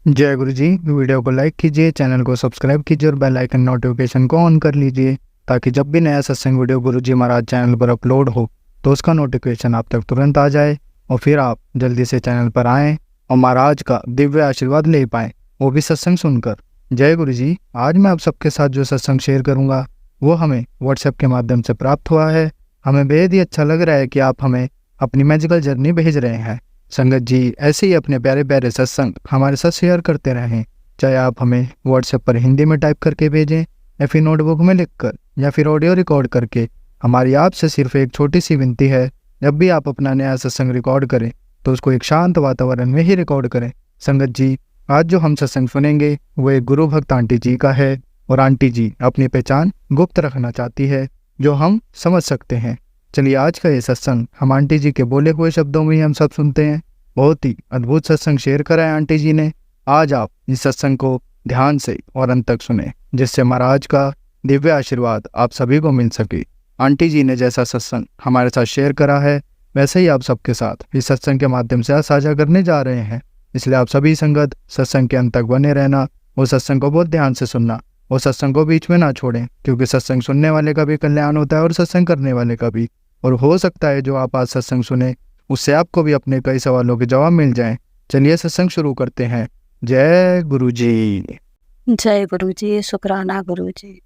जय गुरु जी। वीडियो को लाइक कीजिए, चैनल को सब्सक्राइब कीजिए और बेल आइकन नोटिफिकेशन को ऑन कर लीजिए ताकि जब भी नया सत्संग वीडियो गुरु जी महाराज चैनल पर अपलोड हो तो उसका नोटिफिकेशन आप तक तुरंत आ जाए और फिर आप जल्दी से चैनल पर आएँ और महाराज का दिव्य आशीर्वाद ले पाएँ, वो भी सत्संग सुनकर। जय गुरु जी। आज मैं आप सबके साथ जो सत्संग शेयर करूँगा वो हमें व्हाट्सएप के माध्यम से प्राप्त हुआ है। हमें बेहद ही अच्छा लग रहा है कि आप हमें अपनी मैजिकल जर्नी भेज रहे हैं। संगत जी ऐसे ही अपने प्यारे प्यारे सत्संग हमारे साथ शेयर करते रहें, चाहे आप हमें व्हाट्सएप पर हिंदी में टाइप करके भेजें या फिर नोटबुक में लिखकर या फिर ऑडियो रिकॉर्ड करके। हमारी आपसे सिर्फ एक छोटी सी विनती है, जब भी आप अपना नया सत्संग रिकॉर्ड करें तो उसको एक शांत वातावरण में ही रिकॉर्ड करें। संगत जी आज जो हम सत्संग सुनेंगे वो एक गुरु भक्त आंटी जी का है और आंटी जी अपनी पहचान गुप्त रखना चाहती है, जो हम समझ सकते हैं। चलिए आज का ये सत्संग हम आंटी जी के बोले हुए शब्दों में ही हम सब सुनते हैं। बहुत ही अद्भुत सत्संग शेयर करा है आंटी जी ने। आज आप इस सत्संग को ध्यान से और अंत तक सुने, जिससे महाराज का दिव्य आशीर्वाद आप सभी को मिल सके। आंटी जी ने जैसा सत्संग हमारे साथ शेयर करा है वैसे ही आप सबके साथ इस सत्संग के माध्यम से साझा करने जा रहे हैं। इसलिए आप सभी संगत सत्संग के अंत तक बने रहना और सत्संग को बहुत ध्यान से सुनना और सत्संग को बीच में ना छोड़ें, क्योंकि सत्संग सुनने वाले का भी कल्याण होता है और सत्संग करने वाले का भी। और हो सकता है जो आप आज सत्संग सुने उससे आपको भी अपने कई सवालों के जवाब मिल जाएं। चलिए सत्संग शुरू करते हैं। जय गुरु जी। जय गुरु जी। शुक्राना गुरु जी।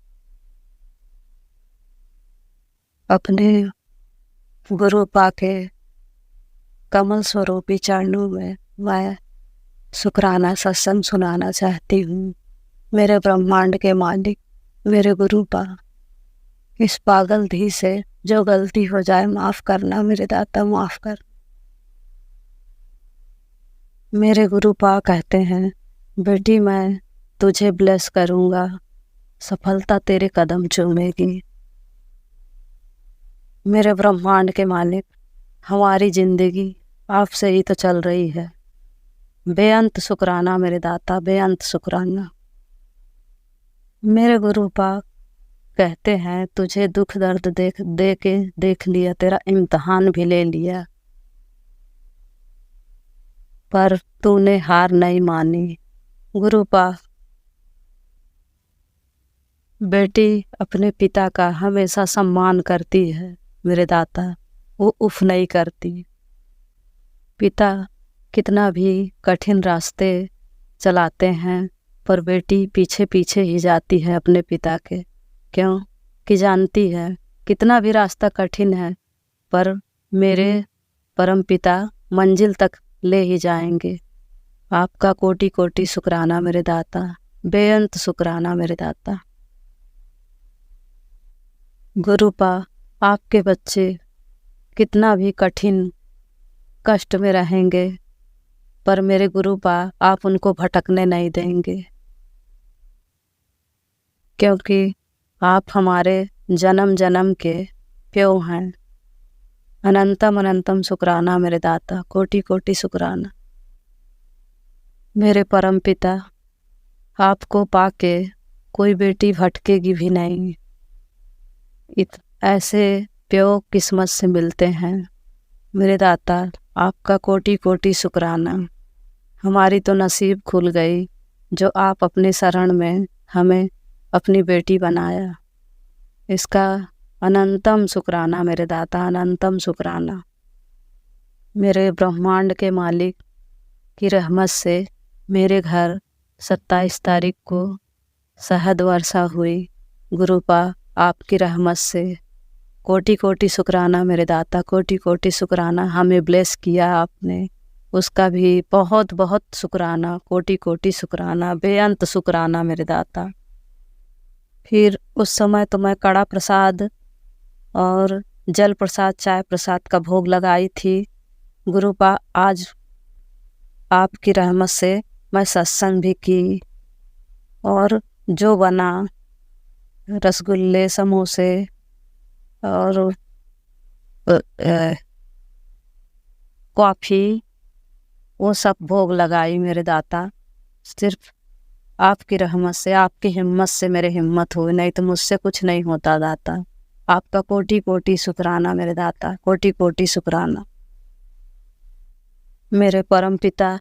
अपने गुरु पाके कमल स्वरूपी चरणों में मैं शुक्राना सत्संग सुनाना चाहती हूँ। मेरे ब्रह्मांड के मालिक मेरे गुरु पा, इस पागल धी से जो गलती हो जाए माफ करना मेरे दाता, माफ कर। मेरे गुरु पा कहते हैं, बेटी मैं तुझे ब्लेस करूँगा, सफलता तेरे कदम चूमेगी। मेरे ब्रह्मांड के मालिक हमारी जिंदगी आपसे ही तो चल रही है। बेअंत शुक्राना मेरे दाता, बेअंत शुक्राना। मेरे गुरु पाक कहते हैं, तुझे दुख दर्द देख लिया, तेरा इम्तिहान भी ले लिया, पर तूने हार नहीं मानी। गुरु पाक बेटी अपने पिता का हमेशा सम्मान करती है मेरे दाता, वो उफ नहीं करती। पिता कितना भी कठिन रास्ते चलाते हैं पर बेटी पीछे पीछे ही जाती है अपने पिता के, क्यों कि जानती है कितना भी रास्ता कठिन है पर मेरे परम पिता मंजिल तक ले ही जाएंगे। आपका कोटि कोटि शुक्राना मेरे दाता, बेअंत शुक्राना मेरे दाता। गुरुपा आपके बच्चे कितना भी कठिन कष्ट में रहेंगे पर मेरे गुरुपा आप उनको भटकने नहीं देंगे, क्योंकि आप हमारे जन्म जन्म के प्यो हैं। अनंतम अनंतम शुक्राना मेरे दाता, कोटि कोटि शुक्राना। मेरे परम पिता आपको पाके कोई बेटी भटकेगी भी नहीं। ऐसे प्यो किस्मत से मिलते हैं मेरे दाता, आपका कोटि कोटि शुक्राना। हमारी तो नसीब खुल गई जो आप अपने शरण में हमें अपनी बेटी बनाया। इसका अनंतम शुक्राना मेरे दाता, अनंतम शुक्राना। मेरे ब्रह्मांड के मालिक की रहमत से मेरे घर 27 तारीख को शहद वर्षा हुई। गुरुपा आपकी रहमत से कोटि कोटि शुक्राना मेरे दाता, कोटि कोटि शुक्राना। हमें ब्लेस किया आपने, उसका भी बहुत बहुत शुक्राना, कोटि कोटि शुक्राना, बेअंत शुक्राना मेरे दाता। फिर उस समय तो मैं कड़ा प्रसाद और जल प्रसाद, चाय प्रसाद का भोग लगाई थी। गुरुपा आज आपकी रहमत से मैं सत्संग भी की और जो बना रसगुल्ले, समोसे और कॉफ़ी, वो सब भोग लगाई मेरे दाता। सिर्फ आपकी रहमत से, आपकी हिम्मत से मेरे हिम्मत हुई, नहीं तो मुझसे कुछ नहीं होता दाता। आपका कोटि कोटि शुक्राना मेरे दाता, कोटि कोटि शुक्राना। मेरे परम पिता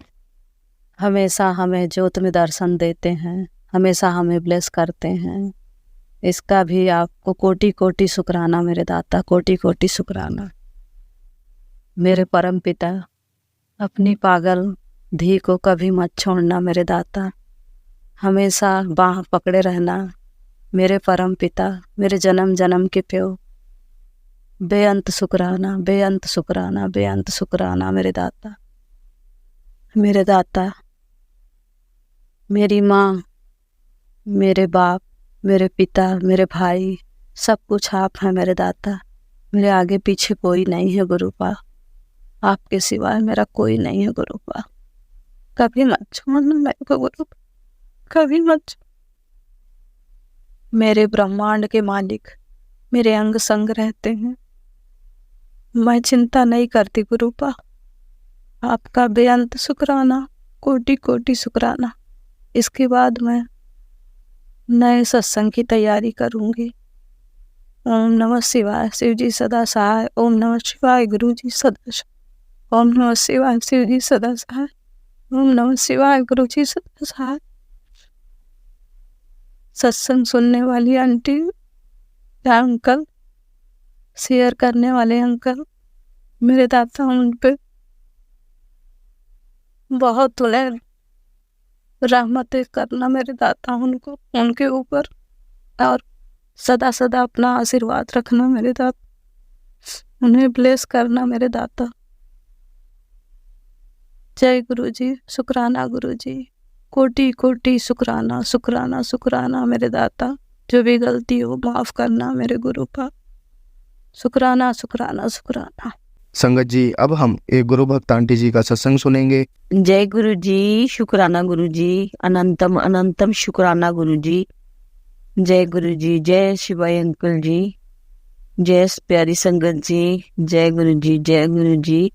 हमेशा हमें ज्योत में दर्शन देते हैं, हमेशा हमें ब्लेस करते हैं। इसका भी आपको कोटि कोटि शुक्राना मेरे दाता, कोटि कोटि शुक्राना। मेरे परम पिता, अपनी पागल धी को कभी मत छोड़ना मेरे दाता, हमेशा बाह पकड़े रहना मेरे परम पिता, मेरे जन्म जन्म के प्यो। बेअंत शुक्राना, बेअंत शुक्राना, बेअंत शुक्राना मेरे दाता। मेरे दाता, मेरी माँ, मेरे बाप, मेरे पिता, मेरे भाई, सब कुछ आप हैं मेरे दाता। मेरे आगे पीछे कोई नहीं है गुरुपा, आपके सिवाय मेरा कोई नहीं है गुरुपा। कभी मत छोड़ना मेरे को गुरुपा, कभी मत। मेरे ब्रह्मांड के मालिक मेरे अंग संग रहते हैं, मैं चिंता नहीं करती गुरुपा। आपका बेअंत शुक्राना, कोटि कोटि शुक्राना। इसके बाद मैं नए सत्संग की तैयारी करूँगी। ओम नमः शिवाय, शिव जी सदा सहाय। ओम नमः शिवाय, गुरु जी सदा सहाय। ओम नमः शिवाय, शिव जी सदा सहाय। ओम नमः शिवाय, गुरु जी सदा सहाय। सत्संग सुनने वाली आंटी या अंकल, शेयर करने वाले अंकल, मेरे दाता उन पे बहुत उन्हें रहमत करना मेरे दाता, उनको उनके ऊपर, और सदा सदा अपना आशीर्वाद रखना मेरे दाता, उन्हें ब्लेस करना मेरे दाता। जय गुरु जी, शुक्राना गुरु जी, कोटि कोटि शुक्राना, शुक्राना शुक्राना मेरे दाता। जो भी गलती हो माफ़ करना मेरे गुरु का, शुक्राना शुक्राना शुक्राना। संगत जी, अब हम एक गुरु भक्त आंटी जी का सत्संग सुनेंगे। जय गुरु जी, शुक्राना गुरु जी, अनंतम अनंतम शुक्राना गुरु जी। जय गुरु जी, जय शिवाय अंकल जी, जय प्यारी संगत जी, जय गुरु जी, जय गुरु जी।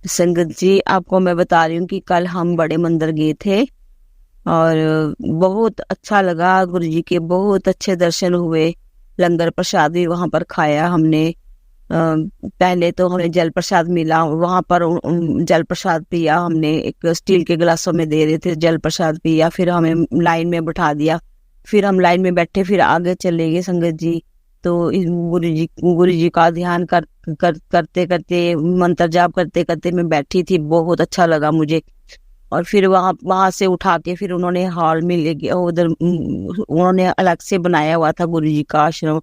संगत जी, आपको मैं बता रही हूँ कि कल हम बड़े मंदिर गए थे और बहुत अच्छा लगा। गुरु जी के बहुत अच्छे दर्शन हुए। लंगर प्रसाद भी वहाँ पर खाया हमने। पहले तो हमें जल प्रसाद मिला, वहाँ पर जल प्रसाद पिया हमने। एक स्टील के गिलासों में दे रहे थे, जल प्रसाद पिया। फिर हमें लाइन में बैठा दिया, फिर हम लाइन में बैठे, फिर आगे चले गए संगत जी। तो गुरु जी का ध्यान करते करते, मंत्र जाप करते करते मैं बैठी थी। बहुत अच्छा लगा मुझे। और फिर वहाँ से उठा के फिर उन्होंने हॉल में ले गया, उधर उन्होंने अलग से बनाया हुआ था गुरु जी का आश्रम।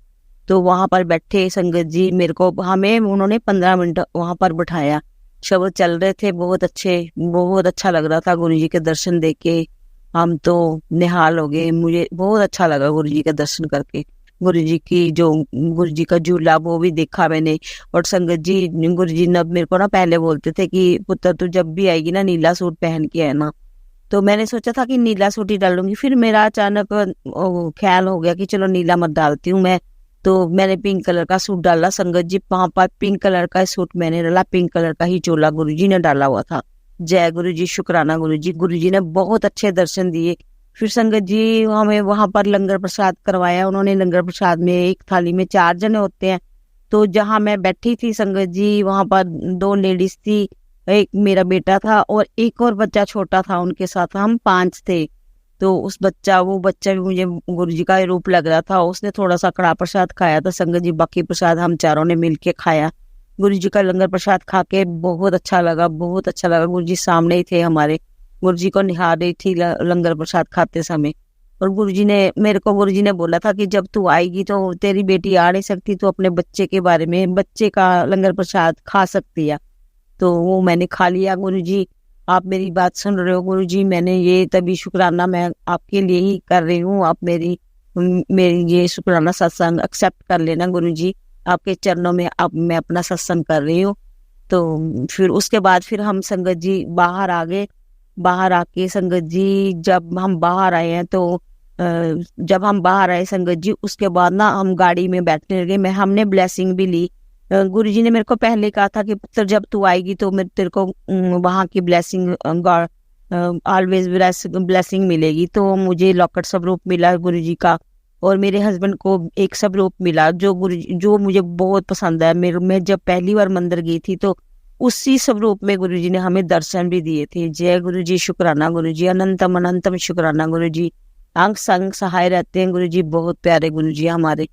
तो वहाँ पर बैठे संगत जी, मेरे को हमें उन्होंने 15 मिनट वहाँ पर बिठाया। शब्द चल रहे थे बहुत अच्छे, बहुत अच्छा लग रहा था गुरु जी के दर्शन देख के। हम तो निहाल हो गए। मुझे बहुत अच्छा लगा गुरु जी का दर्शन करके। गुरु जी का झूला वो भी देखा मैंने। और संगत जी, गुरु जी ने मेरे को ना पहले बोलते थे कि पुत्र तू जब भी आएगी ना नीला सूट पहन के आना। तो मैंने सोचा था कि नीला सूट ही डालूंगी, फिर मेरा अचानक ख्याल हो गया कि चलो नीला मत डालती हूँ मैं। तो मैंने पिंक कलर का सूट डाला संगत जी। वहाँ पर पिंक कलर का सूट मैंने डाला, पिंक कलर का ही चोला गुरुजी ने डाला हुआ था। जय गुरु जी, शुक्राना गुरु जी। गुरु जी ने बहुत अच्छे दर्शन दिए। फिर संगत जी हमें वहाँ पर लंगर प्रसाद करवाया उन्होंने। लंगर प्रसाद में एक थाली में 4 जने होते हैं। तो जहाँ मैं बैठी थी संगत जी, वहाँ पर 2 लेडीज थी, एक मेरा बेटा था और एक और बच्चा छोटा था उनके साथ। हम 5 थे। तो वो बच्चा भी मुझे गुरु जी का रूप लग रहा था। उसने थोड़ा सा कड़ा प्रसाद खाया था संगत जी। बाकी प्रसाद हम चारों ने मिलके खाया। गुरु जी का लंगर प्रसाद खा के बहुत अच्छा लगा, बहुत अच्छा लगा। गुरु जी सामने ही थे हमारे, गुरु जी को निहार रही थी लंगर प्रसाद खाते समय। और गुरु जी ने बोला था कि जब तू आएगी तो तेरी बेटी आ नहीं सकती, तो अपने बच्चे के बारे में, बच्चे का लंगर प्रसाद खा सकती है। तो वो मैंने खा लिया। गुरु जी, आप मेरी बात सुन रहे हो गुरु जी? मैंने ये तभी शुक्राना मैं आपके लिए ही कर रही हूँ। आप मेरी ये शुक्राना सत्संग एक्सेप्ट कर लेना गुरु जी। आपके चरणों में अब मैं अपना सत्संग कर रही हूँ। तो फिर उसके बाद फिर हम संगत जी बाहर आ गए। बाहर आके संगत जी जब हम बाहर आए हैं तो संगत जी, उसके बाद ना हम गाड़ी में बैठने लगे। हमने ब्लेसिंग भी ली। गुरु जी ने मेरे को पहले कहा था कि पुत्र जब तू आएगी तो तेरे को वहाँ की ब्लेसिंग, ऑलवेज ब्लेसिंग मिलेगी। तो मुझे लॉकेट स्वरूप मिला गुरु जी का, और मेरे हस्बैंड को एक स्वरूप मिला जो मुझे बहुत पसंद है। मैं जब पहली बार मंदिर गई थी तो उसी स्वरूप में गुरु जी ने हमें दर्शन भी दिए थे। जय गुरु जी, शुक्राना गुरु जी, अनंतम अनंतम शुक्राना गुरु जी। अंग संग सहाय रहते हैं गुरु जी, बहुत प्यारे गुरु जी हमारे।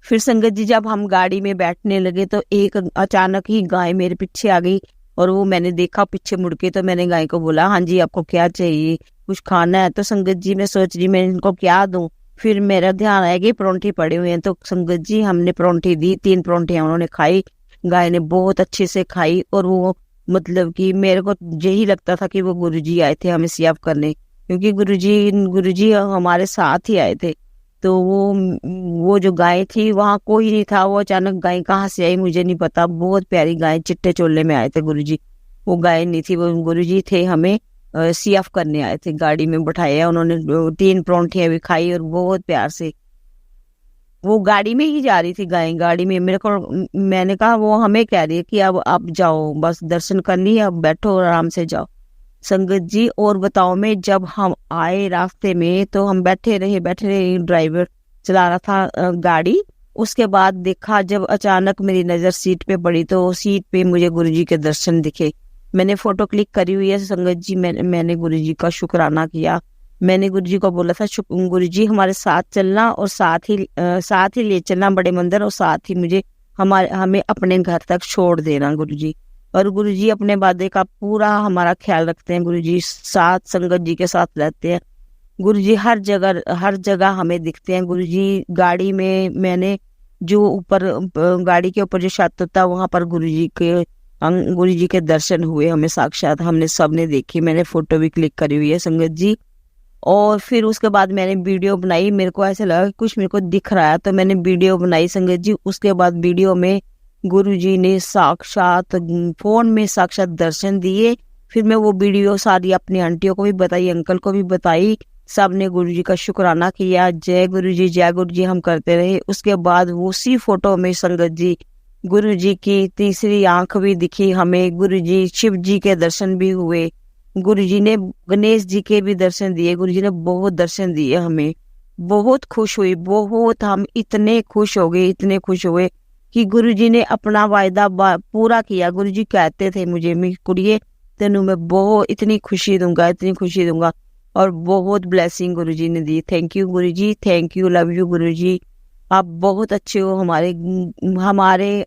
फिर संगत जी जब हम गाड़ी में बैठने लगे तो एक अचानक ही गाय मेरे पीछे आ गई, और वो मैंने देखा पीछे मुड़ के, तो मैंने गाय को बोला, हाँ जी आपको क्या चाहिए, कुछ खाना है? तो संगत जी मैं सोच रही मैं इनको क्या दूं, फिर मेरा ध्यान आया कि परोंठे पड़े हुए हैं, तो संगत जी हमने परोंठे दी, 3 परोंठे उन्होंने खाई, गाय ने बहुत अच्छे से खाई। और वो मतलब कि मेरे को यही लगता था कि वो गुरुजी आए थे हमें सेवा करने, क्योंकि गुरुजी हमारे साथ ही आए थे। तो वो जो गाय थी वहां कोई नहीं था, वो अचानक गाय कहाँ से आई मुझे नहीं पता, बहुत प्यारी गाय, चिट्टे चोले में आए थे गुरुजी। वो गाय नहीं थी, वो गुरुजी थे, हमें सीएफ करने आए थे, गाड़ी में बैठाया उन्होंने, 3 परोंठे भी खाई और बहुत प्यार से। वो गाड़ी में ही जा रही थी गाय, गाड़ी में मेरे को, मैंने कहा वो हमें कह रही है कि अब आप जाओ, बस दर्शन कर लिए, अब बैठो और आराम से जाओ। संगत जी और बताओ, मैं जब हम आए रास्ते में तो हम बैठे रहे, ड्राइवर चला रहा था गाड़ी। उसके बाद देखा जब अचानक मेरी नजर सीट पे पड़ी, तो सीट पे मुझे गुरुजी के दर्शन दिखे। मैंने फोटो क्लिक करी हुई है संगत जी, मैंने गुरुजी का शुक्राना किया। मैंने गुरुजी को बोला था, गुरुजी हमारे साथ चलना और साथ ही ले चलना बड़े मंदिर, और साथ ही हमें अपने घर तक छोड़ देना गुरुजी। और गुरुजी अपने वादे का पूरा हमारा ख्याल रखते हैं, गुरुजी साथ संगत जी के साथ रहते हैं। गुरुजी हर जगह हमें दिखते हैं। गुरुजी गाड़ी में, मैंने जो ऊपर गाड़ी के ऊपर जो छत होता है वहां पर गुरुजी के दर्शन हुए हमें साक्षात, हमने सबने देखी, मैंने फोटो भी क्लिक करी हुई है संगत जी। और फिर उसके बाद मैंने वीडियो बनाई, मेरे को ऐसा लगा कि कुछ मेरे को दिख रहा है, तो मैंने वीडियो बनाई संगत जी। उसके बाद वीडियो में गुरुजी ने साक्षात फोन में साक्षात दर्शन दिए। फिर मैं वो वीडियो सारी अपनी आंटियों को भी बताई, अंकल को भी बताई, सबने गुरुजी का शुक्राना किया, जय गुरुजी हम करते रहे। उसके बाद उसी फोटो में संगत जी गुरुजी की तीसरी आंख भी दिखी हमें, गुरुजी शिव जी के दर्शन भी हुए, गुरुजी ने गणेश जी के भी दर्शन दिए, गुरुजी ने बहुत दर्शन दिए हमें। बहुत खुश हुई, बहुत, हम इतने खुश हो गए कि गुरुजी ने अपना वायदा पूरा किया। गुरुजी कहते थे मुझे, मेरी कुड़िए तेनू मैं बहुत इतनी खुशी दूंगा, और बहुत ब्लेसिंग गुरुजी ने दी। Thank you Guruji, thank you, love you Guruji. आप बहुत अच्छे हो, हमारे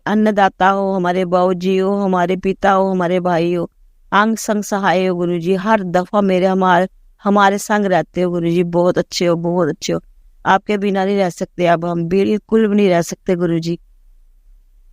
अन्नदाता हो, हमारे बाबूजी हो, हमारे पिता हो, हमारे भाई हो, अंग संग सहाय हो गुरुजी। हर दफा हमारे संग रहते हो गुरुजी, बहुत अच्छे हो। आपके बिना नहीं रह सकते, अब हम बिल्कुल भी नहीं रह सकते गुरुजी।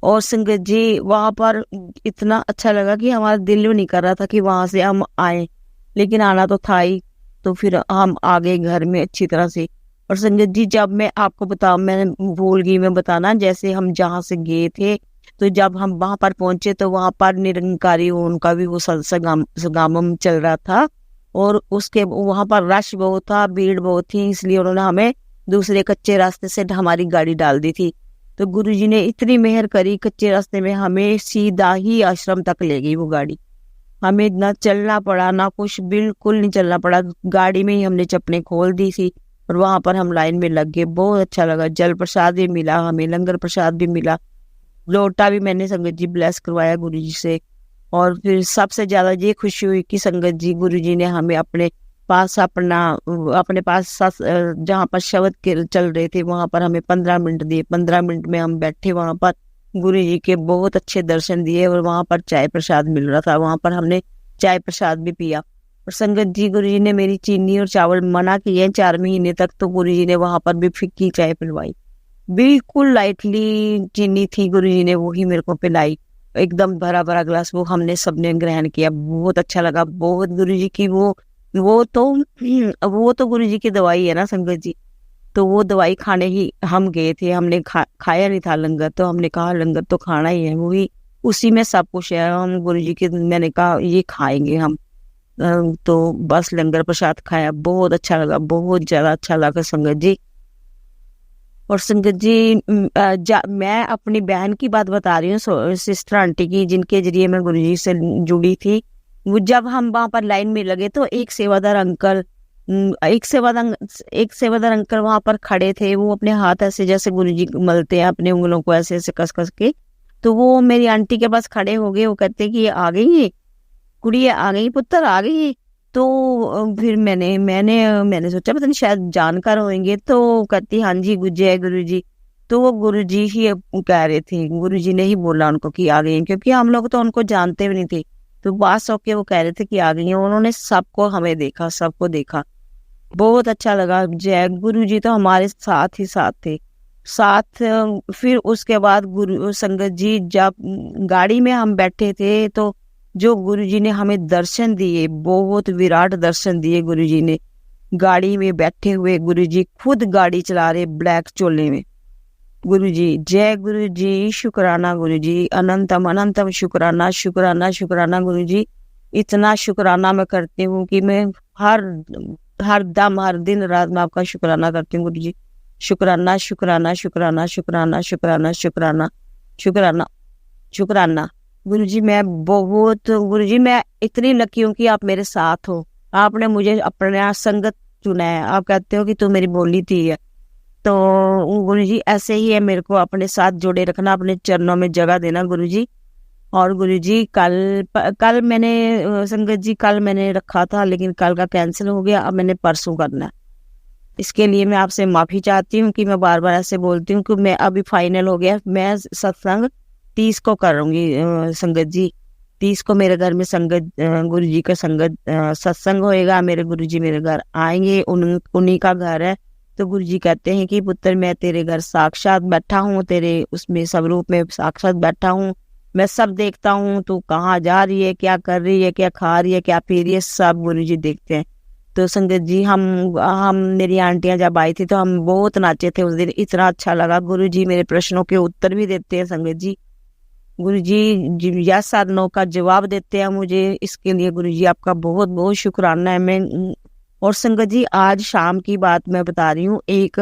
और संगत जी वहां पर इतना अच्छा लगा कि हमारा दिल भी नहीं कर रहा था कि वहां से हम आए, लेकिन आना तो था ही। तो फिर हम आ गए घर में अच्छी तरह से। और संगत जी जब मैं आपको बताऊं, मैंने भूल गई मैं बताना, जैसे हम जहाँ से गए थे, तो जब हम वहां पर पहुंचे तो वहां पर निरंकारी उनका भी वो सगामम चल रहा था, और उसके वहां पर रश बहुत था, भीड़ बहुत थी, इसलिए उन्होंने हमें दूसरे कच्चे रास्ते से हमारी गाड़ी डाल दी थी। तो गुरुजी ने इतनी मेहर करी, कच्चे रास्ते में हमें सीधा ही आश्रम तक ले गई वो गाड़ी। हमें ना चलना पड़ा ना कुछ, बिल्कुल नहीं चलना पड़ा, गाड़ी में ही हमने चप्पलें खोल दी थी, और वहां पर हम लाइन में लग गए। बहुत अच्छा लगा, जल प्रसाद भी मिला हमें, लंगर प्रसाद भी मिला, लोटा भी मैंने संगत जी ब्लेस करवाया गुरुजी से। और फिर सबसे ज्यादा ये खुशी हुई कि संगत जी गुरुजी ने हमें अपने पास जहाँ पर शब्द के चल रहे थे वहां पर हमें 15 मिनट दिए। 15 मिनट में हम बैठे वहां पर, गुरुजी के बहुत अच्छे दर्शन दिए, और वहां पर चाय प्रसाद मिल रहा था, वहां पर हमने चाय प्रसाद भी पिया। और संगत जी गुरुजी ने मेरी चीनी और चावल मना किए 4 महीने तक, तो गुरुजी ने वहां पर भी फिक्की चाय पिलवाई, बिल्कुल लाइटली चीनी थी, गुरुजी ने वही मेरे को पिलाई, एकदम भरा भरा ग्लास, वो हमने सबने ग्रहण किया। बहुत अच्छा लगा, बहुत गुरुजी की वो तो गुरुजी की दवाई है ना संगत जी। तो वो दवाई खाने ही हम गए थे, हमने खाया नहीं था लंगर, तो हमने कहा लंगर तो खाना ही है, वही उसी में सब कुछ है, हम गुरुजी के, मैंने कहा ये खाएंगे हम। तो बस लंगर प्रसाद खाया, बहुत अच्छा लगा, बहुत ज्यादा अच्छा लगा संगत जी। और संगत जी मैं अपनी बहन की बात बता रही हूँ, सिस्टर आंटी की, जिनके जरिए मैं गुरुजी से जुड़ी थी। वो जब हम वहां पर लाइन में लगे तो एक सेवादार अंकल वहां पर खड़े थे। वो अपने हाथ ऐसे जैसे गुरुजी मलते हैं अपने उंगलों को ऐसे ऐसे कस कस के, तो वो मेरी आंटी के पास खड़े हो गए, वो कहते कि ये आ गई है कुड़ी, आ गई पुत्र, आ गई है। तो फिर मैंने सोचा पता नहीं शायद जानकार होंगे, तो कहती हाँ जी जय गुरु जी। तो वो गुरु जी ही कह रहे थे, गुरु जी ने ही बोला उनको कि आ गई हैं, क्योंकि हम लोग तो उनको जानते भी नहीं थे। तो पास होके वो कह रहे थे कि आ गई हैं। उन्होंने सबको हमें देखा, सबको देखा, बहुत अच्छा लगा। जय गुरु जी तो हमारे साथ ही साथ थे, साथ। फिर उसके बाद गुरु संगत जी जब गाड़ी में हम बैठे थे, तो जो गुरु जी ने हमें दर्शन दिए, बहुत विराट दर्शन दिए गुरु जी ने। गाड़ी में बैठे हुए गुरु जी खुद गाड़ी चला रहे ब्लैक चोले में। गुरु जी जय गुरु जी, शुक्राना गुरु जी, अनंतम अनंतम शुक्राना, शुक्राना शुक्राना गुरु जी। इतना शुक्राना मैं करती हूँ कि मैं हर दम हर दिन रात में आपका शुक्राना करती हूँ गुरु जी। शुक्राना शुक्राना शुक्राना शुक्राना शुक्राना शुक्राना शुक्राना शुक्राना गुरु जी। गुरु जी मैं इतनी लकी हूँ कि आप मेरे साथ हो, आपने मुझे अपना संगत चुना है। आप कहते हो कि तू मेरी बोली थी है, तो गुरु जी ऐसे ही है, मेरे को अपने साथ जोड़े रखना, अपने चरणों में जगह देना गुरु जी। और गुरु जी कल मैंने संगत जी कल मैंने रखा था, लेकिन कल का कैंसिल हो गया, अब मैंने परसों करना है। इसके लिए मैं आपसे माफी चाहती हूँ कि मैं बार बार ऐसे बोलती हूँ कि मैं अभी फाइनल हो गया, मैं सत्संग 30 को करूंगी। संगत जी 30 को मेरे घर में संगत गुरु जी का संगत सत्संग होएगा। मेरे गुरु जी मेरे घर आएंगे, उन्हीं का घर है। तो गुरु जी कहते हैं कि पुत्र मैं तेरे घर साक्षात बैठा हूँ, तेरे उसमें स्वरूप में साक्षात बैठा हूँ, मैं सब देखता हूँ, तू कहाँ जा रही है, क्या कर रही है, क्या खा रही है, क्या पी रही है, सब गुरु जी देखते हैं। तो संगत जी हम मेरी आंटियां जब आई थी तो हम बहुत नाचे थे उस दिन, इतना अच्छा लगा। गुरु जी मेरे प्रश्नों के उत्तर भी देते हैं संगत जी। गुरु जी यस और नो का जवाब देते हैं मुझे, इसके लिए गुरु जी आपका बहुत बहुत शुक्राना है। मैं और संगत जी आज शाम की बात मैं बता रही हूँ, एक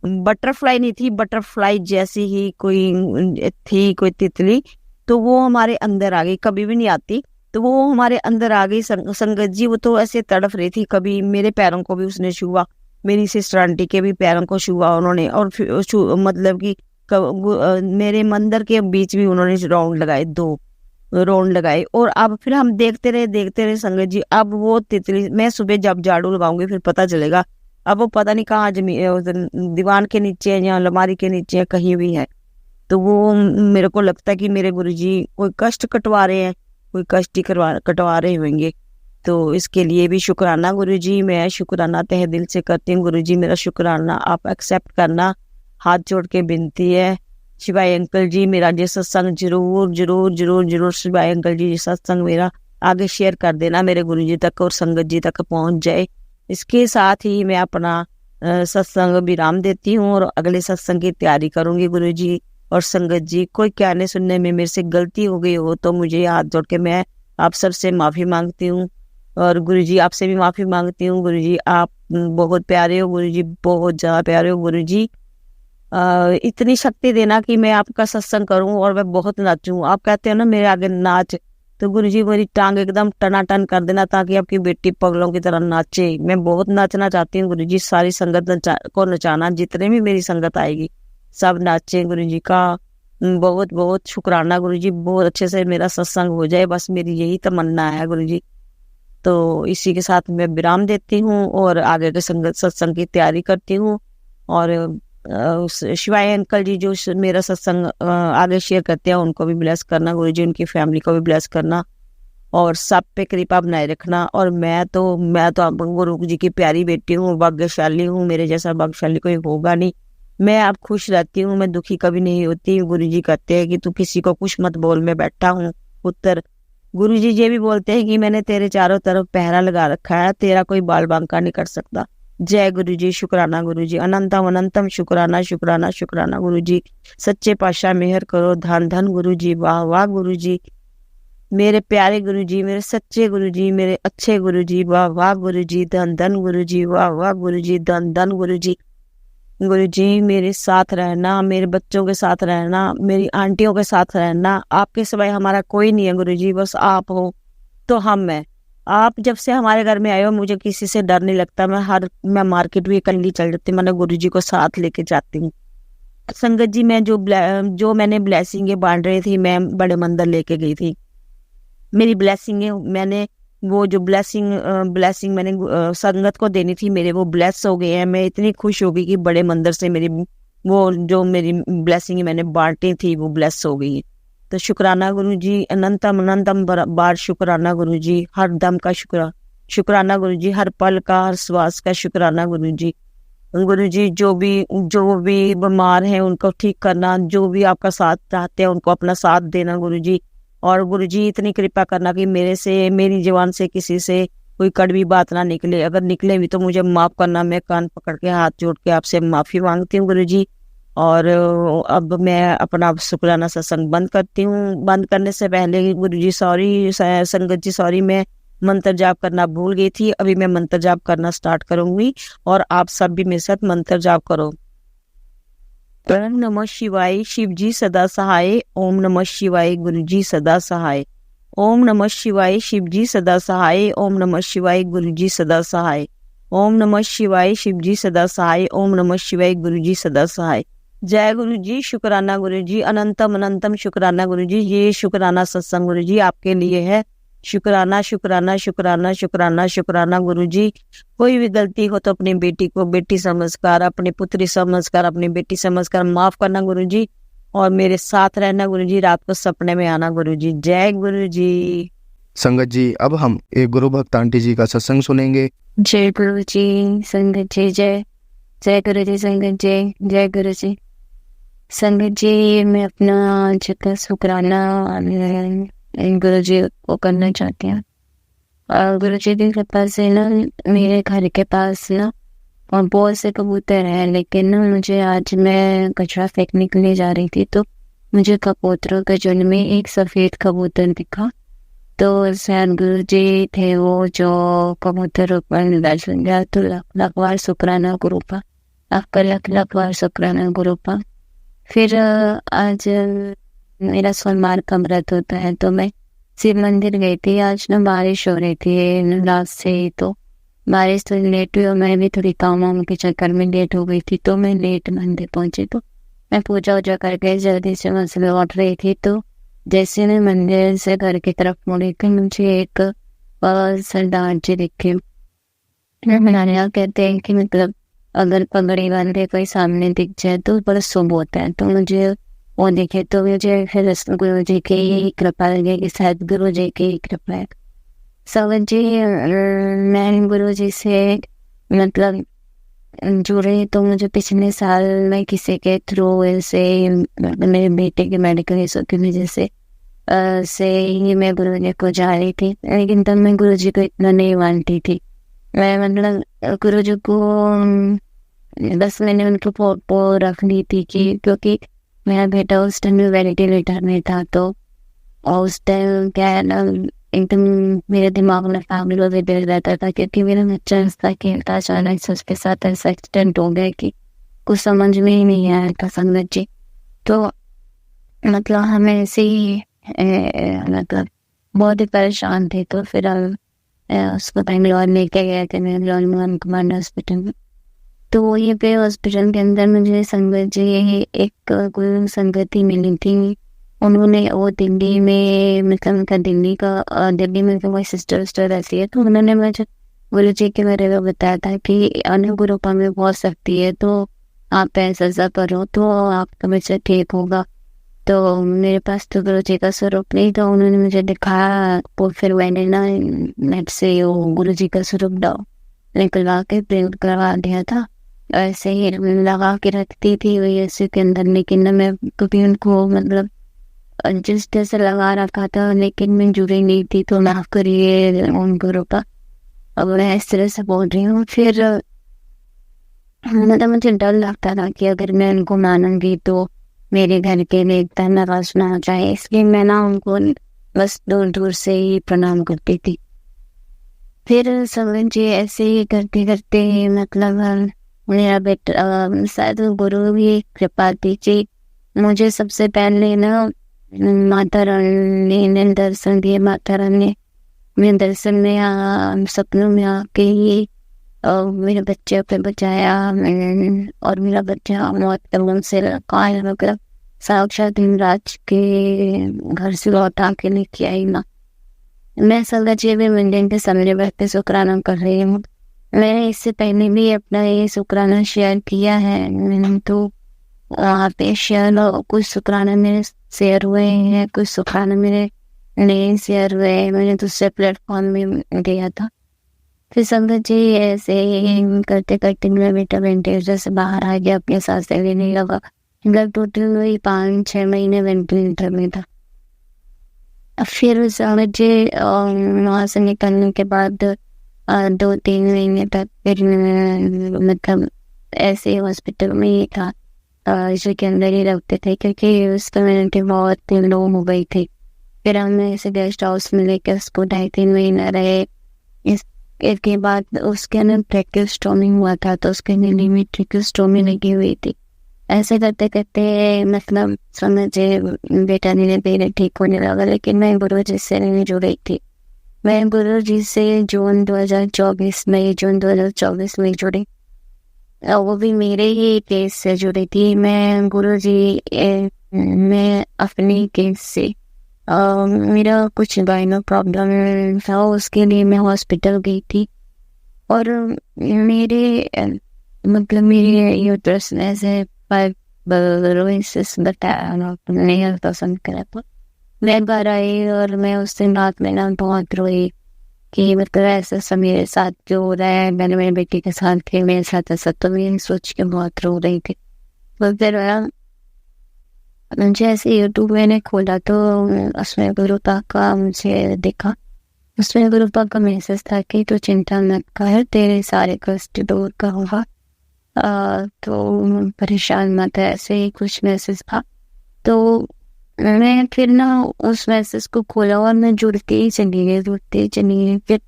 बटरफ्लाई नहीं थी, बटरफ्लाई जैसी ही कोई तितली, तो वो हमारे अंदर आ गई, कभी भी नहीं आती, तो वो हमारे अंदर आ गई संगत जी। वो तो ऐसे तड़फ रही थी, कभी मेरे पैरों को भी उसने छुआ, मेरी सिस्टर आंटी के भी पैरों को छुआ उन्होंने, और मतलब कि मेरे मंदिर के बीच भी उन्होंने राउंड लगाए, 2 राउंड लगाए। और अब फिर हम देखते रहे संगत जी। अब वो तितली मैं सुबह जब झाड़ू लगाऊंगी फिर पता चलेगा, अब वो पता नहीं कहाँ दीवान के नीचे है या अलमारी के नीचे है, कहीं भी है। तो वो मेरे को लगता है कि मेरे गुरुजी कोई कष्ट कटवा रहे हैं, कोई कष्ट ही कटवा रहे होंगे। तो इसके लिए भी शुक्राना गुरुजी, मैं शुक्राना तहे दिल से करती हूँ गुरुजी, मेरा शुक्राना आप एक्सेप्ट करना, हाथ जोड़ के विनती है। शिवाय अंकल जी मेरा ये सत्संग जरूर जरूर जरूर जरूर शिवाय अंकल जी ये सत्संग मेरा आगे शेयर कर देना मेरे गुरुजी तक और संगत जी तक पहुंच जाए। इसके साथ ही मैं अपना सत्संग विराम देती हूँ और अगले सत्संग की तैयारी करूंगी गुरुजी और संगत जी। कोई कहने सुनने में मेरे से गलती हो गई हो तो मुझे हाथ जोड़ के मैं आप सबसे माफी मांगती हूँ, और गुरुजी आपसे भी माफी मांगती हूँ। गुरुजी आप बहुत प्यारे हो, गुरुजी बहुत ज्यादा प्यारे हो। गुरुजी इतनी शक्ति देना कि मैं आपका सत्संग करूं और मैं बहुत नाचूं। आप कहते हो ना मेरे आगे नाच, तो गुरुजी मेरी टांग एकदम टनाटन कर देना ताकि आपकी बेटी पगलों की तरह नाचे। मैं बहुत नाचना चाहती हूँ गुरुजी, सारी संगत को नचाना, जितने भी मेरी संगत आएगी सब नाचे। गुरुजी का बहुत बहुत शुक्राना गुरुजी, बहुत अच्छे से मेरा सत्संग हो जाए, बस मेरी यही तमन्ना है गुरुजी। तो इसी के साथ मैं विराम देती हूँ और आगे के सत्संग की तैयारी करती हूँ। और शिवाय अंकल जी जो मेरा सत्संग आगे शेयर करते हैं उनको भी ब्लेस करना गुरुजी, उनकी फैमिली को भी ब्लेस करना और सब पे कृपा बनाए रखना। और मैं तो गुरु जी की प्यारी बेटी हूँ, भाग्यशाली हूँ, मेरे जैसा भाग्यशाली कोई होगा नहीं। मैं अब खुश रहती हूँ, मैं दुखी कभी नहीं होती। गुरुजी कहते हैं कि तू किसी को कुछ मत बोल, मैं बैठा हूँ पुत्र। गुरुजी ये भी बोलते हैं कि मैंने तेरे चारों तरफ पहरा लगा रखा है, तेरा कोई बाल बांका नहीं कर सकता। जय गुरुजी, शुक्राना गुरुजी, अनंतम अनंतम शुक्राना शुक्राना शुक्राना गुरुजी। सच्चे पातशाह मेहर करो, धन धन गुरुजी, वाह वाह गुरुजी, मेरे प्यारे गुरुजी, मेरे सच्चे गुरुजी, मेरे अच्छे गुरुजी, वाह वाह गुरुजी, धन धन गुरुजी, वाह वाह गुरुजी, धन धन गुरुजी। गुरुजी मेरे साथ रहना, मेरे बच्चों के साथ रहना, मेरी आंटियों के साथ रहना, आपके सिवाय हमारा कोई नहीं है गुरुजी, बस आप हो तो हम हैं। आप जब से हमारे घर में आए हो मुझे किसी से डर नहीं लगता। मैं मार्केट भी अकेली चल जाती हूँ, मैंने गुरुजी को साथ लेके जाती हूँ। संगत जी, मैं जो मैंने ब्लेसिंग बांट रही थी, मैं बड़े मंदिर लेके गई थी। मेरी ब्लेसिंग मैंने वो जो ब्लेसिंग मैंने संगत को देनी थी, मेरे वो ब्लेस हो गए हैं। मैं इतनी खुश हो गई कि बड़े मंदिर से मेरी वो जो मेरी ब्लेसिंग मैंने बांटी थी वो ब्लेस हो गई। तो शुक्राना गुरु जी, अनंतम अनंतम बार शुक्राना गुरु जी, हर दम का शुक्राना गुरु जी, हर पल का, हर श्वास का शुक्राना गुरु जी। गुरु जी, जो भी बीमार हैं उनको ठीक करना, जो भी आपका साथ चाहते हैं उनको अपना साथ देना गुरु जी। और गुरु जी, इतनी कृपा करना कि मेरी जुबान से किसी से कोई कड़वी बात ना निकले, अगर निकले भी तो मुझे माफ करना। मैं कान पकड़ के हाथ जोड़ के आपसे माफी मांगती हूँ गुरु जी। और अब मैं अपना शुक्राना सत्संग बंद करती हूँ। बंद करने से पहले गुरु जी सॉरी, संगत जी सॉरी, मैं मंत्र जाप करना भूल गई थी। अभी मैं मंत्र जाप करना स्टार्ट करूंगी और आप सब भी मेरे साथ मंत्र जाप करो। ओम नमः शिवाय, शिव जी सदा सहाय। ओम नमः शिवाय, गुरु जी सदा सहाय। ओम नमः शिवाय, शिव जी सदा सहाय। ओम नमः शिवाय, गुरु जी सदा सहाय। ओम नमः शिवाय, शिव जी सदा सहाय। ओम नमः शिवाय, गुरु जी सदा सहाय। जय गुरु जी, शुक्राना गुरु जी, अनंतम अनंतम शुक्राना गुरु जी। ये शुक्राना सत्संग गुरु जी आपके लिए है। शुक्राना शुक्राना शुक्राना शुक्राना शुक्राना गुरु जी। कोई भी गलती हो तो अपनी बेटी को बेटी समझकर, अपनी पुत्री समझकर, अपनी बेटी समझकर माफ करना गुरु जी। और मेरे साथ रहना गुरु जी, रात को सपने में आना गुरु जी। जय गुरु जी। संगत जी, अब हम एक गुरु भक्त आंटी जी का सत्संग सुनेंगे। जय गुरु जी, संगत जी जय। जय गुरु जी, संगत जी जय गुरु जी। संगत जी, मैं अपना जितना शुक्राना गुरु जी को करना चाहती हूँ। गुरु जी की कृपा से ना मेरे घर के पास ना और बहुत से कबूतर हैं, लेकिन ना मुझे आज मैं कचरा फेंकने के लिए जा रही थी तो मुझे कबूतरों के झुंड में एक सफेद कबूतर दिखा। तो शायद गुरु जी थे वो जो कबूतर ऊपर दर्शन दिया। तो लाख बार शुक्राना गुरु का, आपका लाख बार शुक्राना गुरु का। फिर आज मेरा सोमवार का व्रत होता है तो मैं शिव मंदिर गई थी। आज ना बारिश हो रही थी रात से ही, तो बारिश थोड़ी लेट हुई और मैं भी थोड़ी काम के चक्कर में लेट हो गई थी, तो मैं लेट मंदिर पहुंची। तो मैं पूजा वूजा करके जल्दी से वहां से लौट रही थी। तो जैसे मैं मंदिर से घर की तरफ मुड़ी थी, मुझे एक सरदार जी दिखे। हमारे यहाँ कहते हैं कि मतलब अगर पगड़ी बांधे कोई सामने दिख जाए तो बड़ा शुभ होता है। तो मुझे वो दिखे तो मुझे फिर गुरु जी की यही कृपा लगे कि शायद गुरु जी की कृपा है। संगत जी, मैं गुरु जी से मतलब जुड़े तो मुझे पिछले साल में किसी के थ्रू ऐसे मेरे बेटे के मेडिकल इशू की वजह से ही मैं गुरु जी को जा रही थी, लेकिन तब मैं गुरु जी को इतना नहीं मानती थी। मैं मतलब गुरु जी को बस मैंने उनकी फोटो रख ली थी कि क्योंकि मेरा बेटा उस टाइम में वेंटिलेटर में था। तो और उस टाइम क्या है ना, एकदम मेरे दिमाग में फैमिली भी डर रहता था क्योंकि मेरा बच्चा ऐसा खेलता, अचानक से उसके साथ ऐसा एक्सीडेंट हो गया कि कुछ समझ में ही नहीं आया था संगत जी। तो मतलब हम ऐसे ही मतलब बहुत ही परेशान थे। तो फिर उसको बेंगलोर लेके गए थे, बेंगलोर कमांड हॉस्पिटल में। तो वहीं पे हॉस्पिटल के अंदर मुझे संगत जी एक कोई संगति मिली थी। उन्होंने वो दिल्ली में मतलब उनका दिल्ली में कोई सिस्टर रहती है। तो उन्होंने मुझे गुरु जी के बारे में बताया था कि अनुगुरुपा में बहुत शक्ति है, तो आप ऐसा करो तो आपका बच्चा ठीक होगा। तो मेरे पास तो गुरु जी का स्वरूप नहीं, तो उन्होंने मुझे दिखाया। तो फिर मैंने ना नेट से वो गुरु जी का स्वरूप निकलवा के प्रिंट करवा दिया था। ऐसे ही लगा के रखती थी वही ऐसे के अंदर, लेकिन मैं कभी उनको मतलब जिस तरह से लगा रखा था लेकिन मैं जुड़ी नहीं थी। तो माफ करिए उन गुरु का, अब मैं इस तरह से बोल रही हूँ। फिर मतलब मुझे डर लगता था कि अगर मैं उनको मानूंगी तो मेरे घर के लिए इतना नाराज ना हो जाए, इसलिए मैं ना उनको बस दूर दूर से ही प्रणाम करती थी। फिर समझ जी ऐसे ही करते करते मतलब मेरा बेटा शायद गुरु भी कृपा दीजिए मुझे। सबसे पहले ना माता रानी ने दर्शन दिए। माता रानी ने दर्शन में सपनों में आके ही मेरे बच्चे पे बचाया मैंने, और मेरा बच्चा मौत के मुंह से रखा है, मतलब साक्षात हिमराज के घर से लौटा के लेके आई ना। मैं संगत जी भी मंदिर के सामने बैठ के शुक्राना कर रही हूँ। मैंने इससे पहले भी अपना ये शुक्राना शेयर किया है, मैंने तो वहाँ पे शेयर, कुछ शुक्राना मेरे शेयर हुए हैं, कुछ शुक्राना मेरे नहीं शेयर हुए हैं, मैंने दूसरे प्लेटफॉर्म में दिया था। फिर संगत जी ऐसे ही करते करते मेरा बेटा वेंटिलेटर से बाहर आ गया, अपने सांसें लेने लगा, मतलब टोटल वही 5-6 महीने वेंटिलेटर में था। फिर संगत जी वहाँ से निकलने के बाद 2-3 महीने तक फिर मतलब ऐसे हॉस्पिटल में ही था, जो के अंदर ही रखते थे, क्योंकि उस कम्युनिटी बहुत लो हो गई थी। फिर हमने ऐसे गेस्ट हाउस में लेकर उसको 2.5-3 महीना रहे। इसके बाद उसके अंदर ट्रैकेस्टोमी हुआ था, तो उसके गले में ट्रैकेस्टोमी लगी हुई थी। ऐसे करते करते मतलब समझे बेटा धीरे धीरे ठीक होने लगा, लेकिन मैं गुरु जी से नहीं जुड़ी थी। मैं गुरु जी से जून 2024 में जुड़ी, वो भी मेरे ही केस से जुड़ी थी। मैं गुरु जी मैं अपने केस से मेरा कुछ गाइनो प्रॉब्लम था, उसके लिए मैं हॉस्पिटल गई थी, और मेरे मतलब मेरे यूट्रस में से फाइब्रोसिस बताया नहीं पसंद करा। तो मैं घर आई और मैं उस दिन रात में ना बहुत रोई कि मतलब ऐसा मेरे साथ जो हो रहा है, मैंने मेरे बेटी के साथ थे, मेरे साथ ऐसा, तो मैं सोच के बहुत रो रही थी। तो फिर मुझे ऐसे यूट्यूब मैंने खोला तो उसमें गुरुपा का मुझे दिखा, उसमें गुरुपा का मैसेज था कि तो चिंता मत कर, तेरे सारे कष्ट दूर का होगा, तो परेशान मत है, ऐसे ही कुछ मैसेज था। तो मैं फिर ना उस मैसेज को खोला और मैं जुड़ते ही चली गई। फिर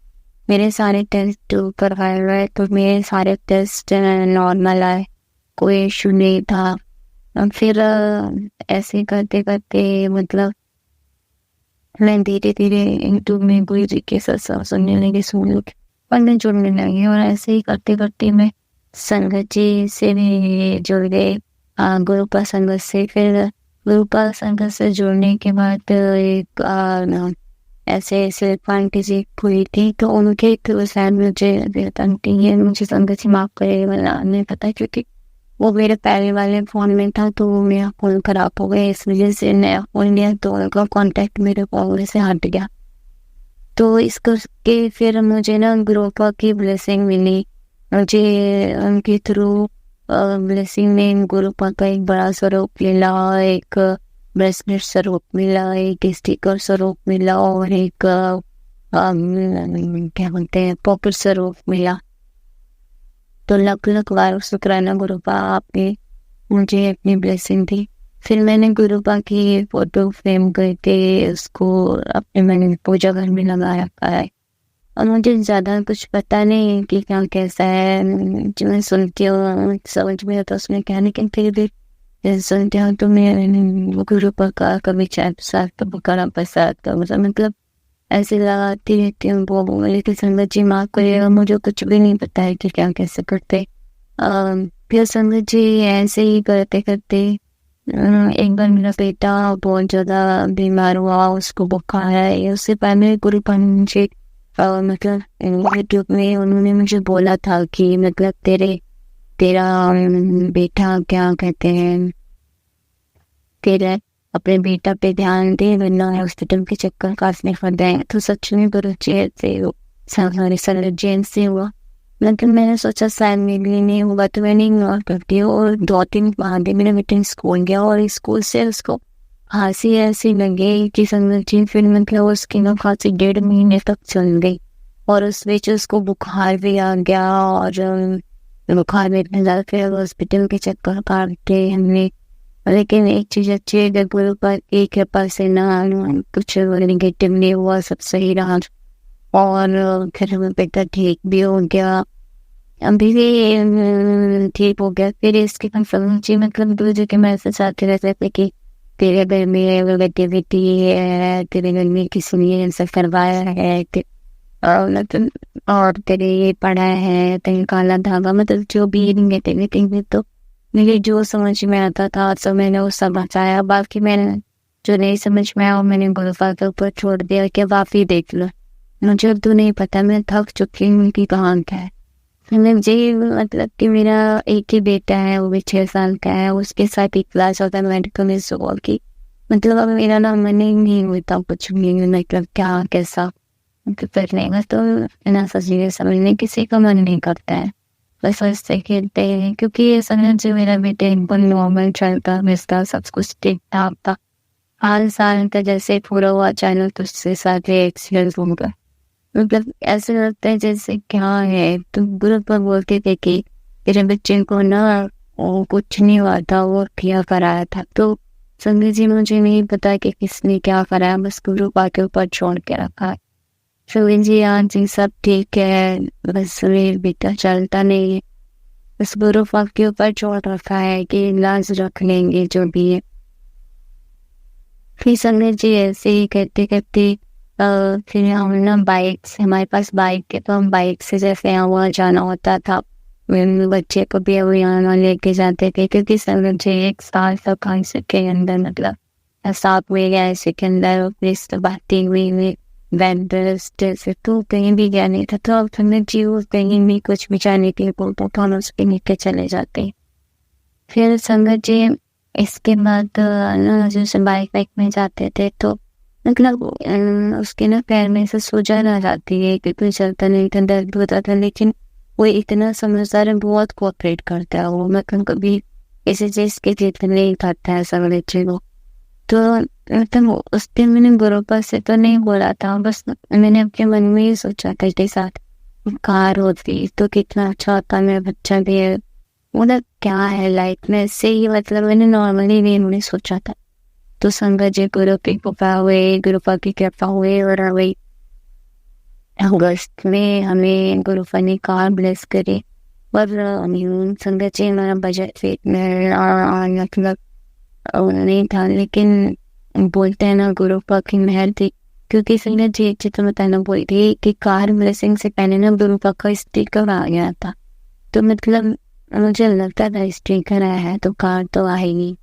मेरे सारे टेस्ट करवाए हुए, तो मेरे सारे टेस्ट नॉर्मल आए, कोई इशू नहीं था। फिर ऐसे करते करते मतलब मैं धीरे धीरे यूट्यूब में कोई जी के सत्संग सुनने लगी, और मैं जुड़ने लगी, और ऐसे ही करते करते मैं संगत जी से भी जुड़ गई, गुरुपा संगत से। फिर गुरुपा संगत से जुड़ने के बाद एक ऐसे आंटी जी हुई थी, तो उनके थ्रू शायद मुझे संगत जी माफ करे नहीं पता, क्योंकि वो मेरे पहले वाले फ़ोन में था, तो मेरा फ़ोन ख़राब हो गया, इस वजह से नया फ़ोन लिया, तो उनका कॉन्टैक्ट मेरे फ़ोन से हट गया। तो इसको के फिर मुझे ना गुरुपा की ब्लेसिंग मिली, मुझे उनके थ्रू ब्लेसिंग में गुरुपा का एक बड़ा स्वरूप मिला, एक ब्रेसलेट स्वरूप मिला, एक स्टिकर स्वरूप मिला, और एक क्या बोलते हैं पॉकेट स्वरूप मिला। तो लख बार शुक्राना गुरुपा, आपने मुझे अपनी ब्लेसिंग दी। फिर मैंने गुरुपा की फोटो फ्रेम करके उसको अपने मैंने पूजा घर में लगा रखा है, और मुझे ज़्यादा कुछ पता नहीं कि क्या कैसा है, जो मैं सुनती हूँ समझ में आता उसमें क्या, लेकिन फिर भी सुनते हो तो मैं गुरुपा का कभी चाय प्रसाद, कभी कड़ा प्रसाद का मतलब ऐसे लगाती रहती हूँ वो, लेकिन संगत जी माफ करिएगा, मुझे कुछ भी नहीं पता है कि क्या कैसे करते। फिर संगत जी ऐसे ही करते करते एक बार मेरा बेटा बहुत ज़्यादा बीमार हुआ, उसको बुखार है। उससे पहले गुरुपा मुझे मतलब यूट्यूब में उन्होंने मुझे बोला था कि मतलब तेरा बेटा क्या कहते हैं, तेरा अपने बेटा पे ध्यान दे, वरना हॉस्पिटल के चक्कर काटने पड़ जाएंगे। तो सच में गुरु जी से हुआ, लेकिन मैंने सोचा शायद मेरे लिए नहीं होगा, तो मैंने इग्नोर कर दिया। और 2-3 बहाने मेरा बेटा स्कूल गया, और स्कूल से उसको खांसी ऐसी लगी कि संगत जी फिर मतलब उसकी ना खांसी 1.5 महीने तक चल गई, और उस बीच उसको बुखार भी आ गया, और बुखार में इतने ज़्यादा फिर हॉस्पिटल के चक्कर काटे हमने। लेकिन एक चीज़ अच्छी है, जब गुरु पर एक कृपा से ना कुछ नेगेटिव नहीं हुआ, सब सही रहा, और फिर बेटा ठीक भी हो गया, अभी भी ठीक हो गया। फिर इसके कंफर्म जी मतलब गुरु जी के मैसेज आते रहते थे कि तेरे घर में गतिविधि है, तेरे घर में किसी ने ऐसा करवाया है, मतलब और तेरे ये पढ़ा है तेरे काला धागा, मतलब जो भी नेगेटिविटी में तो मुझे जो समझ में आता था तो मैंने वो सब बचाया। बाकी मैंने जो नहीं समझ में आया वो मैंने गुरुफा के ऊपर छोड़ दिया कि आप ही देख लो, मुझे अब तो नहीं पता, मैं थक चुकी हूँ उनकी कहाँ क्या है। मुझे मतलब कि मेरा एक ही बेटा है, वो भी 6 साल का है, उसके साथ एक क्लास होता है मेडिकल में सुबह की। मतलब अब मेरा ना मन ही नहीं होता कुछ भी, मतलब क्या कैसा करने का, तो ना सच समझने किसी का मन नहीं करता है, बस वैसे खेलते हैं। क्योंकि ये समझ से मेरा बेटा एकदम नॉर्मल चलता मिलता, सब कुछ ठीक ठाक था। 5 साल का जैसे पूरा हुआ अचानक तो उससे साथ एक्सीडेंट हो गया। मतलब ऐसे लगता है जैसे क्या है, तो ग्रुप पर बोलते थे कि तेरे बच्चे को ना वो कुछ नहीं हुआ था, वो क्या कराया था। तो संगीत जी मुझे नहीं पता कि किसने क्या कराया, बस ग्रुप आके ऊपर छोड़ के रखा है। संगीत जी हाँ जी सब ठीक है, बस मेरा बेटा चलता नहीं है, बस ग्रुप आपके ऊपर छोड़ रखा है कि इलाज रख लेंगे जो भी है। फिर संगीत जी ऐसे ही कहते कहते फिर हम ना बाइक से, हमारे पास बाइक है तो हम बाइक से जैसे यहाँ वहाँ जाना होता था, बच्चे को भी अब यहाँ लेके जाते थे। क्योंकि सर जी 1 साल तक आईसीयू के अंदर, मतलब 7 में गया आईसीयू के अंदर, पुलिस तो बातें हुई बेड रेस्ट से तो कहीं भी गया नहीं था। तो अब संगत जी वो कहीं भी कुछ भी जाने के लिए बोलता तो हम उसके लेके चले जाते। फिर संगत जी इसके बाद ना जैसे बाइक में जाते थे तो मतलब उसके ना पैर में से सूजन आ जाती है, क्योंकि चलता नहीं था, दर्द होता था। लेकिन वो इतना समझदार है, बहुत कोऑपरेट करता है वो, मतलब कभी किसी चीज की जिद नहीं करता है सब बच्चे को। तो मतलब उस दिन मैंने गुरुपा से तो नहीं बोला था, बस मैंने अपने मन में ही सोचा था कि साथ कार होती तो कितना अच्छा होता, मेरा बच्चा भी है, मतलब क्या है लाइफ में से ही, मतलब मैंने नॉर्मली भी नहीं सोचा था। तो संगत जी गुरुपा की कृपा हुई और वही अगस्त में हमें गुरुपा ने कार ब्लेस करी। और संगत जी हमारा बजट फिट में मतलब नहीं था, लेकिन बोलते हैं ना गुरुपा की मेहर थी। क्योंकि संगत जी एक चीज तो बताना बोल थी कि कार ब्लेसिंग से पहले ना गुरुपा का स्टिकर आ गया था, तो मतलब मुझे लगता था स्टिकर आया है तो कार तो आएगी।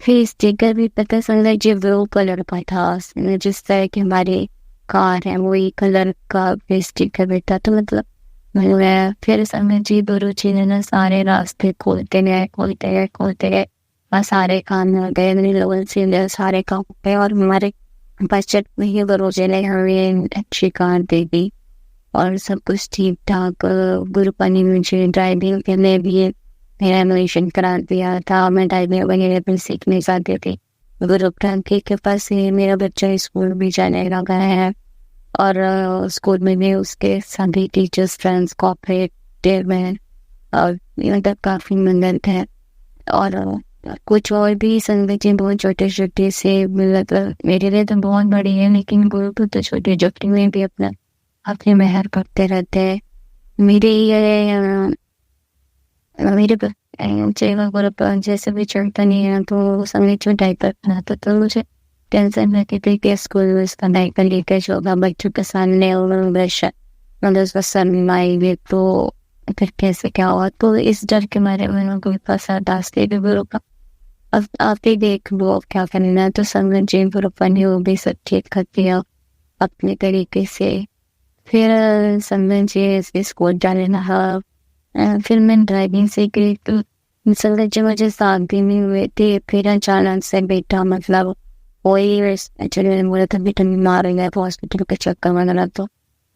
फिर स्टिकर भी पता चला जी वो कलर का था, जिस तरह की हमारी कार है वही कलर का स्टिकर भी था। तो मतलब मैं फिर समय जी गुरु जी ने ना सारे रास्ते खोलते गए और सारे काम हो गए, मेरे लोगों से सारे काम हो गए और हमारे बजट में ही गुरु जी ने हमें अच्छी कार दे दी और सब कुछ ठीक ठाक। गुरुपा ने मुझे ड्राइविंग के लिए भी मेरा एडमिशन करा दिया था, मैं ड्राइविंग वगैरह भी सीखने जाती थी। गुरुपा के पास से मेरा बच्चा स्कूल भी जाने लगा है और स्कूल में भी उसके सभी टीचर्स फ्रेंड्स कोऑपरेटिव हैं और मतलब काफ़ी मदद है। और कुछ और भी संगत जी बहुत छोटे छोटे से, मतलब मेरे लिए तो बहुत बड़ी है, लेकिन गुरुपा तो छोटे छोटे में भी अपने मेहर करते रहते हैं। मेरे गुरुपा जैसे भी चढ़ता नहीं है तो संगत जो डायपर बनाता तो मुझे टेंशन रहती थी कि स्कूल में उसका डायपर लेकर होगा बच्चों के सामने मतलब उसका सर माएंगे तो फिर कैसे क्या हुआ। तो इस डर के मारे मैंने कोई पास दास्ते भी गुरुपा अब आप ही देख लो क्या करना है। तो संगत जी गुरुपा ने वो भी सब ठीक कर दिया अपने तरीके से। फिर संगत जी स्कूल जाने लगा, फिर मैं ड्राइविंग सीख गई। तो संगत जी मुझे 7 दिन नहीं हुए थे, फिर अचानक से बेटा मतलब वही एक्चुअली बोला था बेटा बीमार हो गया, हॉस्पिटल के चक्कर वगैरह, तो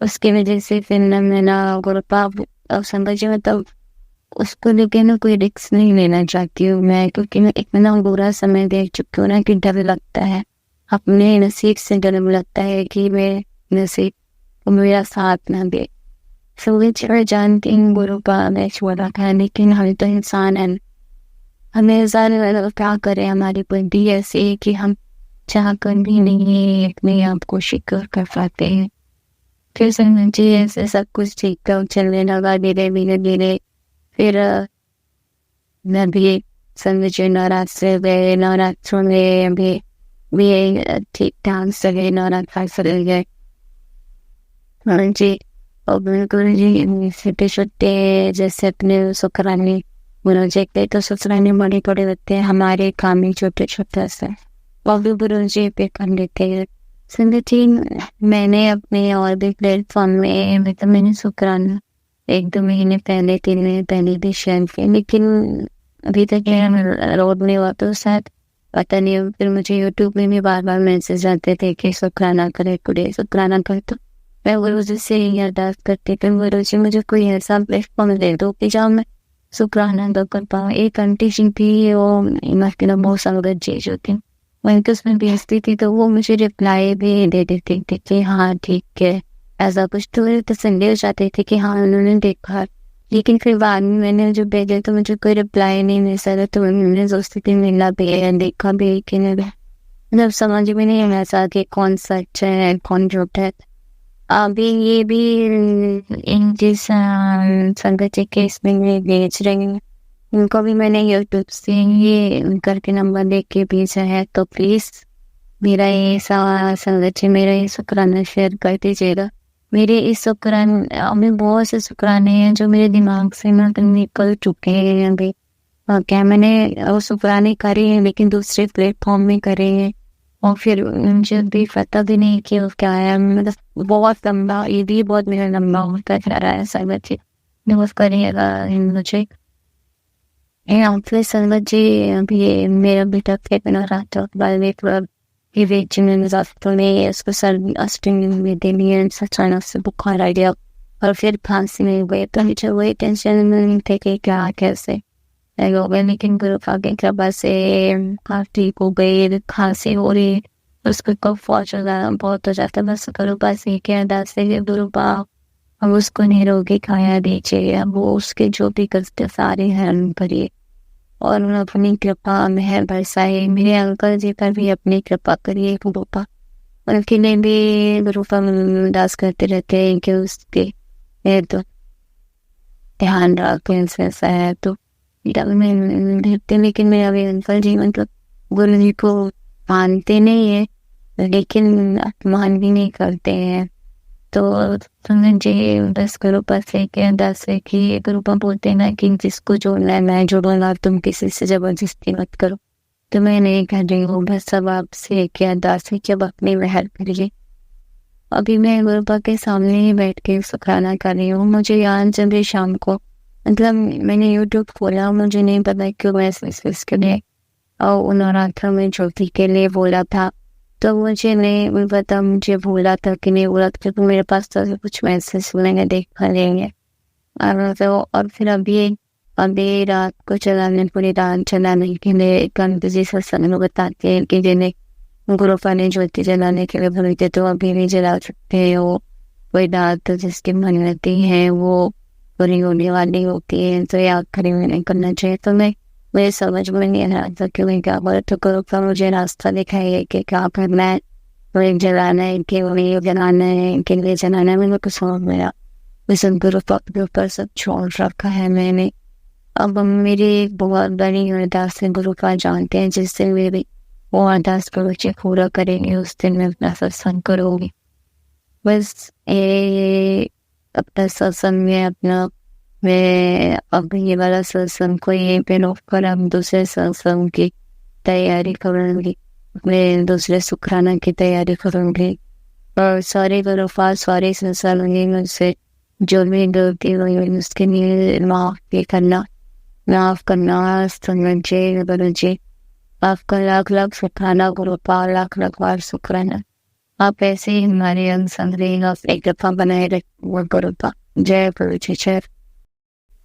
उसकी वजह से फिर मैं गुरुपा संगत जी मतलब उसको लेके ना कोई रिस्क नहीं लेना चाहती हूँ मैं, क्योंकि मैं इतना बुरा समय देख चुकी हूँ ना कि डर लगता है, अपने नसीब से डर लगता है कि मैं नसीब मेरा साथ ना दे। सब जानती हूँ गुरुपा ने छोड़ा था, लेकिन हम तो इंसान हैं, हमें ज़्यादा क्या करें, हमारी बुद्धि ऐसी है कि हम चाह कर भी नहीं अपने आप को शिकर कर पाते हैं। फिर संगत जी ऐसे सब कुछ ठीक ठाक चलने लगा धीरे धीरे। फिर मैं भी संगत जी नवरात्र में भी ठीक ठाक से गए, नवरात्र से गए जी। और गुरु जी छोटे छोटे जैसे अपने शुक्राने मुझे तो शुक्राने बड़े बड़े होते हैं, हमारे काम ही छोटे छोटे से वो भी गुरु जी पे कर लेते हैं। संगत जी, मैंने अपने और भी प्लेटफॉर्म में मतलब मैंने शुक्राना 1-2 महीने पहले 3 महीने पहले भी शेयर किया, लेकिन अभी तक रोड नहीं हुआ। तो शायद पता नहीं, फिर मुझे यूट्यूब में भी बार बार मैसेज आते थे कि शुक्राना करे, टुडे शुक्राना कर। तो मैं गुरु जी से यही अरदास करती थी, गुरु जी मुझे कोई ऐसा प्लेटफॉर्म दे दो कि जहाँ मैं शुक्राना अदा कर पाऊँ। एक आंटी जी थी, वो मस्किन बहुत संगत जी जो थी, वहीं तो उसमें भेजती थी तो वो मुझे रिप्लाई भी दे देती थी कि हाँ ठीक है, ऐसा कुछ। तो तसल्ली हो जाती थी कि हाँ उन्होंने देखा। लेकिन फिर बाद में मैंने जो भेजे तो मुझे कोई रिप्लाई नहीं मिल सका, तो मैंने सोचती थी मिला भी है, देखा भी है कि नहीं। मतलब समझ में नहीं आ ऐसा कि कौन सच है कौन झूठ है। अभी ये भी इन जिस संगत जी के इसमें भेज रही हूँ, उनको भी मैंने यूट्यूब से ये करके नंबर देख के भेजा है। तो प्लीज मेरा ये संगत जी मेरा ये शुक्राना शेयर कर दीजिएगा। मेरे इस शुक्राना में बहुत से शुक्राने हैं जो मेरे दिमाग से मतलब निकल चुके हैं अभी। क्या मैंने वो शुक्राने करे हैं लेकिन दूसरे प्लेटफॉर्म में करे हैं, और फिर मुझे भी पता भी नहीं कि वो क्या है। मतलब बहुत लंबा, ये भी बहुत मेरा लंबा होता जा रहा है। संगत जी नमस्कार करिएगा मुझे। संगत जी अभी ये मेरा बेटा पेट में रहा था, ये वेट में उसको सर्दी अस्टिंग में दे लिए, अचानक से बुखार आ गया और फिर फांसी में गए। तो मुझे वही टेंशन नहीं थे कि क्या कैसे हो गए, लेकिन गुरु की कृपा से ठीक हो गई। खांसी हो रही, उसको कफ बहुत हो जाता, बस गुरु पास ये क्या अरदास है, गुरु पाप अब उसको निरोगी काया दीजिए, अब वो उसके जो भी कष्ट सारे हरण करिए और अपनी कृपा मेहर बरसाए। मेरे अंकल जी पर भी अपनी कृपा करिए गुरु पा, उनके लिए भी गुरु पा अरदास करते रहते हैं कि उसके तो ध्यान रखें ऐसा है। तो मैं देखते, लेकिन मेरे अभी अंकल जी मतलब गुरु जी को मानते नहीं है लेकिन अपमान भी नहीं करते हैं। तो जी बस गुरुपा से क्या अरदास है कि गुरुपा बोलते हैं ना कि जिसको जोड़ना है मैं जोड़ूंगा, तुम किसी से जबरदस्ती मत करो। तो मैं नहीं कर रही हूँ, बस सब आपसे क्या अरदास है कि अब अपनी मेहर करिए। अभी मैं गुरुपा के सामने ही बैठ के शुक्राना कर रही हूँ। मुझे याद जब भी शाम को मतलब मैंने यूट्यूब खोला, मुझे नहीं पता क्यों मैं इसके लिए और नवरात्र में ज्योति के लिए बोला था, तो मुझे नहीं पता मुझे भूला था कि नहीं भूला था, क्योंकि मेरे पास तो कुछ मैसेज सुनेंगे देखा लेंगे। और फिर अभी रात को चलाने, पूरी रात चलाने के लिए कंत जी सत्संग में बताते हैं कि जिन्हें गुरुपा ने ज्योति जलाने के लिए बोलते तो अभी भी जला सकते हो। कोई रात जिसकी मन्नतें हैं वो पूरी होने वाली होती है, तो ये आखिरी में नहीं करना चाहिए। तो मुझे समझ में नहीं आ रहा था कि मैं क्या बोला, तो गुरुपा मुझे रास्ता दिखाइए कि क्या करना है, वो जलाना है कि उन्हें जलाना है कि लिए जलाना है। मैंने कुछ समझ में आया, वैसे गुरुपा के ऊपर सब छोड़ रखा है मैंने। अब मेरी बहुत बड़ी अरदास है, गुरुपा जानते हैं, जिस दिन मेरी वो अरदास गुरुजी पूरा करेंगे उस दिन मैं अपना सत्संग करूँगी। बस ये अपना सत्संग में अपना मैं अब ये वाला सत्संग को यहीं पे रोक कर अब दूसरे सत्संग की तैयारी करूँगी, मैं दूसरे शुक्राना की तैयारी करूँगी। और सारे गुरुपा सारे सत्संग मुझसे जो भी गलती हुई उसके लिए माफ़ करना समझे गुरुजी। आपका लाख लाख शुक्राना गुरुपा, लाख लाख बार शुक्राना। आप ऐसे ही हमारे अंग संग रहेगा, अपनी कृपा बनाए रखो गुरुपा। जय गुरुजी जय।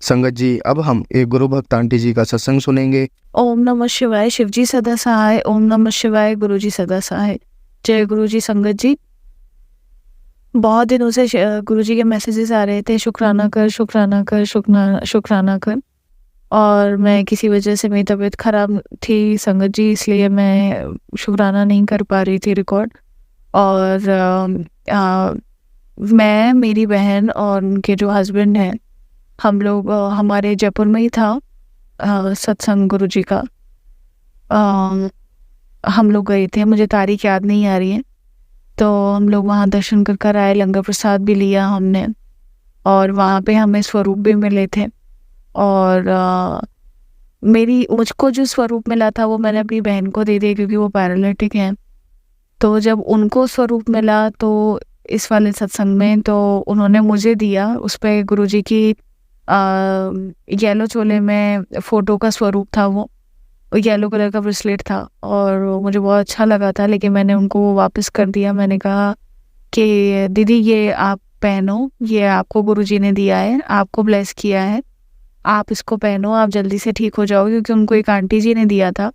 संगत जी अब हम एक गुरु भक्त आंटी जी का सत्संग सुनेंगे। ओम नमः शिवाय, शिवजी सदा सहाय। ओम नमः शिवाय, गुरुजी सदा सहाय। जय गुरुजी। संगत जी बहुत दिनों से गुरुजी के मैसेजेस आ रहे थे, शुक्राना कर शुक्राना कर शुक्राना कर, और मैं किसी वजह से मेरी तबीयत खराब थी संगत जी, इसलिए मैं शुक्राना नहीं कर पा रही थी रिकॉर्ड। और मैं, मेरी बहन और उनके जो हस्बैंड हैं, हम लोग हमारे जयपुर में ही था सत्संग गुरुजी का। हम लोग गए थे, मुझे तारीख याद नहीं आ रही है, तो हम लोग वहाँ दर्शन कर आए, लंगर प्रसाद भी लिया हमने। और वहाँ पे हमें स्वरूप भी मिले थे। और मुझको जो स्वरूप मिला था वो मैंने अपनी बहन को दे दिया क्योंकि वो पैरालिटिक हैं। तो जब उनको स्वरूप मिला तो इस वाले सत्संग में तो उन्होंने मुझे दिया, उस पे गुरुजी की येलो चोले में फ़ोटो का स्वरूप था, वो येलो कलर का ब्रेसलेट था और मुझे बहुत अच्छा लगा था, लेकिन मैंने उनको वो वापस कर दिया। मैंने कहा कि दीदी ये आप पहनो, ये आपको गुरुजी ने दिया है, आपको ब्लेस किया है, आप इसको पहनो, आप जल्दी से ठीक हो जाओगे, क्योंकि उनको एक आंटी जी ने दिया था।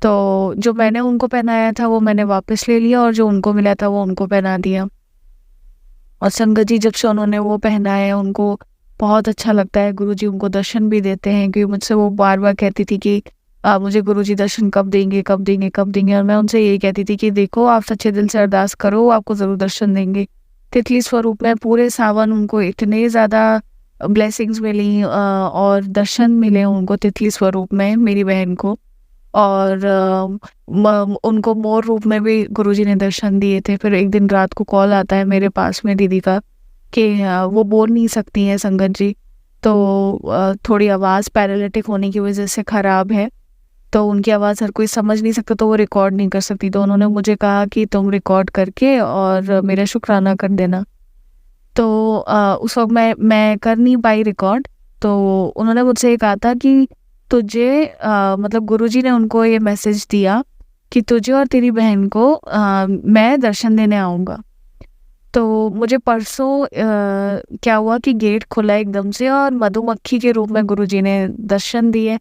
तो जो मैंने उनको पहनाया था वो मैंने वापस ले लिया और जो उनको मिला था वो उनको पहना दिया। और संगत जी जब से उन्होंने वो पहना है उनको बहुत अच्छा लगता है। गुरुजी उनको दर्शन भी देते हैं, क्योंकि मुझसे वो बार बार कहती थी कि मुझे गुरुजी दर्शन कब देंगे कब देंगे कब देंगे। और मैं उनसे यही कहती थी कि देखो आप सच्चे दिल से अरदास करो, आपको ज़रूर दर्शन देंगे। तितली स्वरूप में पूरे सावन उनको इतने ज़्यादा ब्लेसिंग्स मिली और दर्शन मिले उनको तितली स्वरूप में, मेरी बहन को। और उनको मोर रूप में भी गुरुजी ने दर्शन दिए थे। फिर एक दिन रात को कॉल आता है मेरे पास में दीदी का कि वो बोल नहीं सकती हैं संगत जी, तो थोड़ी आवाज़ पैरालिटिक होने की वजह से ख़राब है, तो उनकी आवाज़ हर कोई समझ नहीं सकता, तो वो रिकॉर्ड नहीं कर सकती। तो उन्होंने मुझे कहा कि तुम रिकॉर्ड करके और मेरा शुक्राना कर देना। तो उस वक्त मैं कर नहीं पाई रिकॉर्ड। तो उन्होंने मुझसे ये कहा था कि तुझे मतलब गुरुजी ने उनको ये मैसेज दिया कि तुझे और तेरी बहन को मैं दर्शन देने आऊँगा। तो मुझे परसों क्या हुआ कि गेट खुला एकदम से और मधुमक्खी के रूप में गुरुजी ने दर्शन दिए।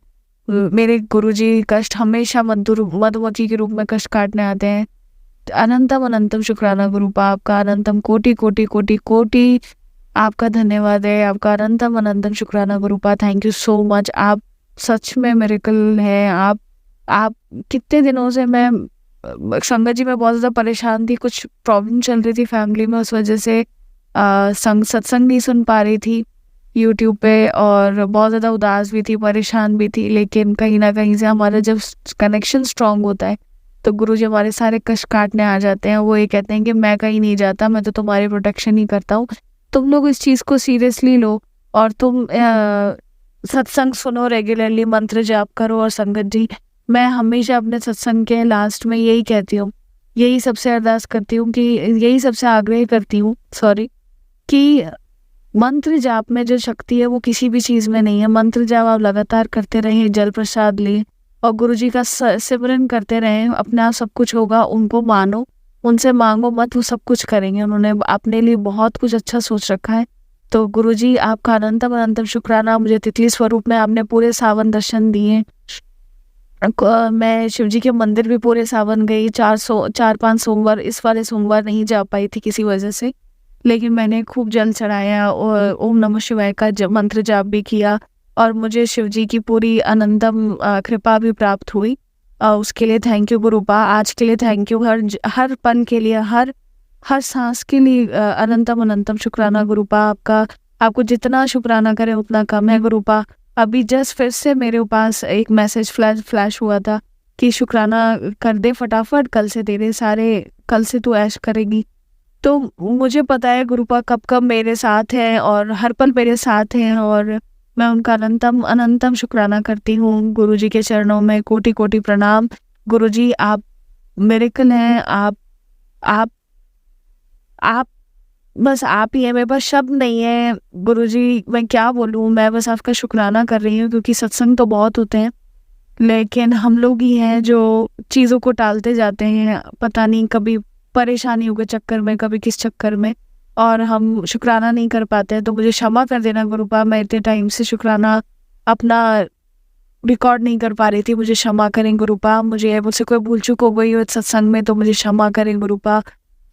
मेरे गुरुजी कष्ट हमेशा मधुमक्खी के रूप में कष्ट काटने आते हैं। अनंतम अनंतम शुक्राना गुरुपा, आपका अनंतम कोटि कोटि कोटि कोटि आपका धन्यवाद है, आपका अनंतम अनंतम शुक्राना गुरुपा। थैंक यू सो मच, आप सच में मिरेकल है। आप कितने दिनों से मैं संगत जी मैं बहुत ज़्यादा परेशान थी, कुछ प्रॉब्लम चल रही थी फैमिली में, उस वजह से सत्संग नहीं सुन पा रही थी यूट्यूब पे और बहुत ज़्यादा उदास भी थी, परेशान भी थी। लेकिन कहीं ना कहीं से हमारा जब कनेक्शन स्ट्रांग होता है तो गुरुजी हमारे सारे कष्ट काटने आ जाते हैं। वो ये कहते हैं कि मैं कहीं नहीं जाता, मैं तो तुम्हारी प्रोटेक्शन ही करता हूँ, तुम लोग इस चीज़ को सीरियसली लो और तुम सत्संग सुनो, रेगुलरली मंत्र जाप करो। और संगत जी मैं हमेशा अपने सत्संग के लास्ट में यही कहती हूँ, यही सबसे अरदास करती हूँ कि यही सबसे आग्रह करती हूँ कि मंत्र जाप में जो शक्ति है वो किसी भी चीज़ में नहीं है। मंत्र जाप आप लगातार करते रहें, जल प्रसाद लें और गुरुजी का सिमरन करते रहें, अपने आप सब कुछ होगा। उनको मानो, उनसे मांगो मत, वो सब कुछ करेंगे। उन्होंने अपने लिए बहुत कुछ अच्छा सोच रखा है। तो गुरुजी आपका अनंतम अनंतम शुक्राना, मुझे तितली स्वरूप में आपने पूरे सावन दर्शन दिए। मैं शिवजी के मंदिर भी पूरे सावन गई, 4-5 सोमवार, इस वाले सोमवार नहीं जा पाई थी किसी वजह से, लेकिन मैंने खूब जल चढ़ाया और ओम नमः शिवाय का मंत्र जाप भी किया और मुझे शिवजी की पूरी अनंतम कृपा भी प्राप्त हुई। उसके लिए थैंक यू गुरुपा, आज के लिए थैंक यू, हर पल के लिए, हर सांस के लिए अनंतम अनंतम शुक्राना गुरुपा। आपको जितना शुक्राना करें उतना कम है गुरुपा। अभी जस्ट फिर से मेरे पास एक मैसेज फ्लैश हुआ था कि शुक्राना कर दे फटाफट, कल से तू ऐश करेगी। तो मुझे पता है गुरुपा कब मेरे साथ हैं और हर पल मेरे साथ हैं और मैं उनका अनंतम अनंतम शुक्राना करती हूँ। गुरुजी के चरणों में कोटि कोटि प्रणाम। गुरुजी आप मिरेकल हैं, आप बस आप ही है, मेरे पास शब्द नहीं है गुरुजी, मैं क्या बोलूँ। मैं बस आपका शुक्राना कर रही हूँ क्योंकि सत्संग तो बहुत होते हैं लेकिन हम लोग ही हैं जो चीज़ों को टालते जाते हैं, पता नहीं कभी परेशानियों के चक्कर में, कभी किस चक्कर में, और हम शुक्राना नहीं कर पाते हैं। तो मुझे क्षमा कर देना गुरुपा, मैं इतने टाइम से शुक्राना अपना रिकॉर्ड नहीं कर पा रही थी, मुझे क्षमा करें गुरुपा। मुझसे कोई भूल चूक हो गई हो सत्संग में तो मुझे क्षमा करें गुरुपा।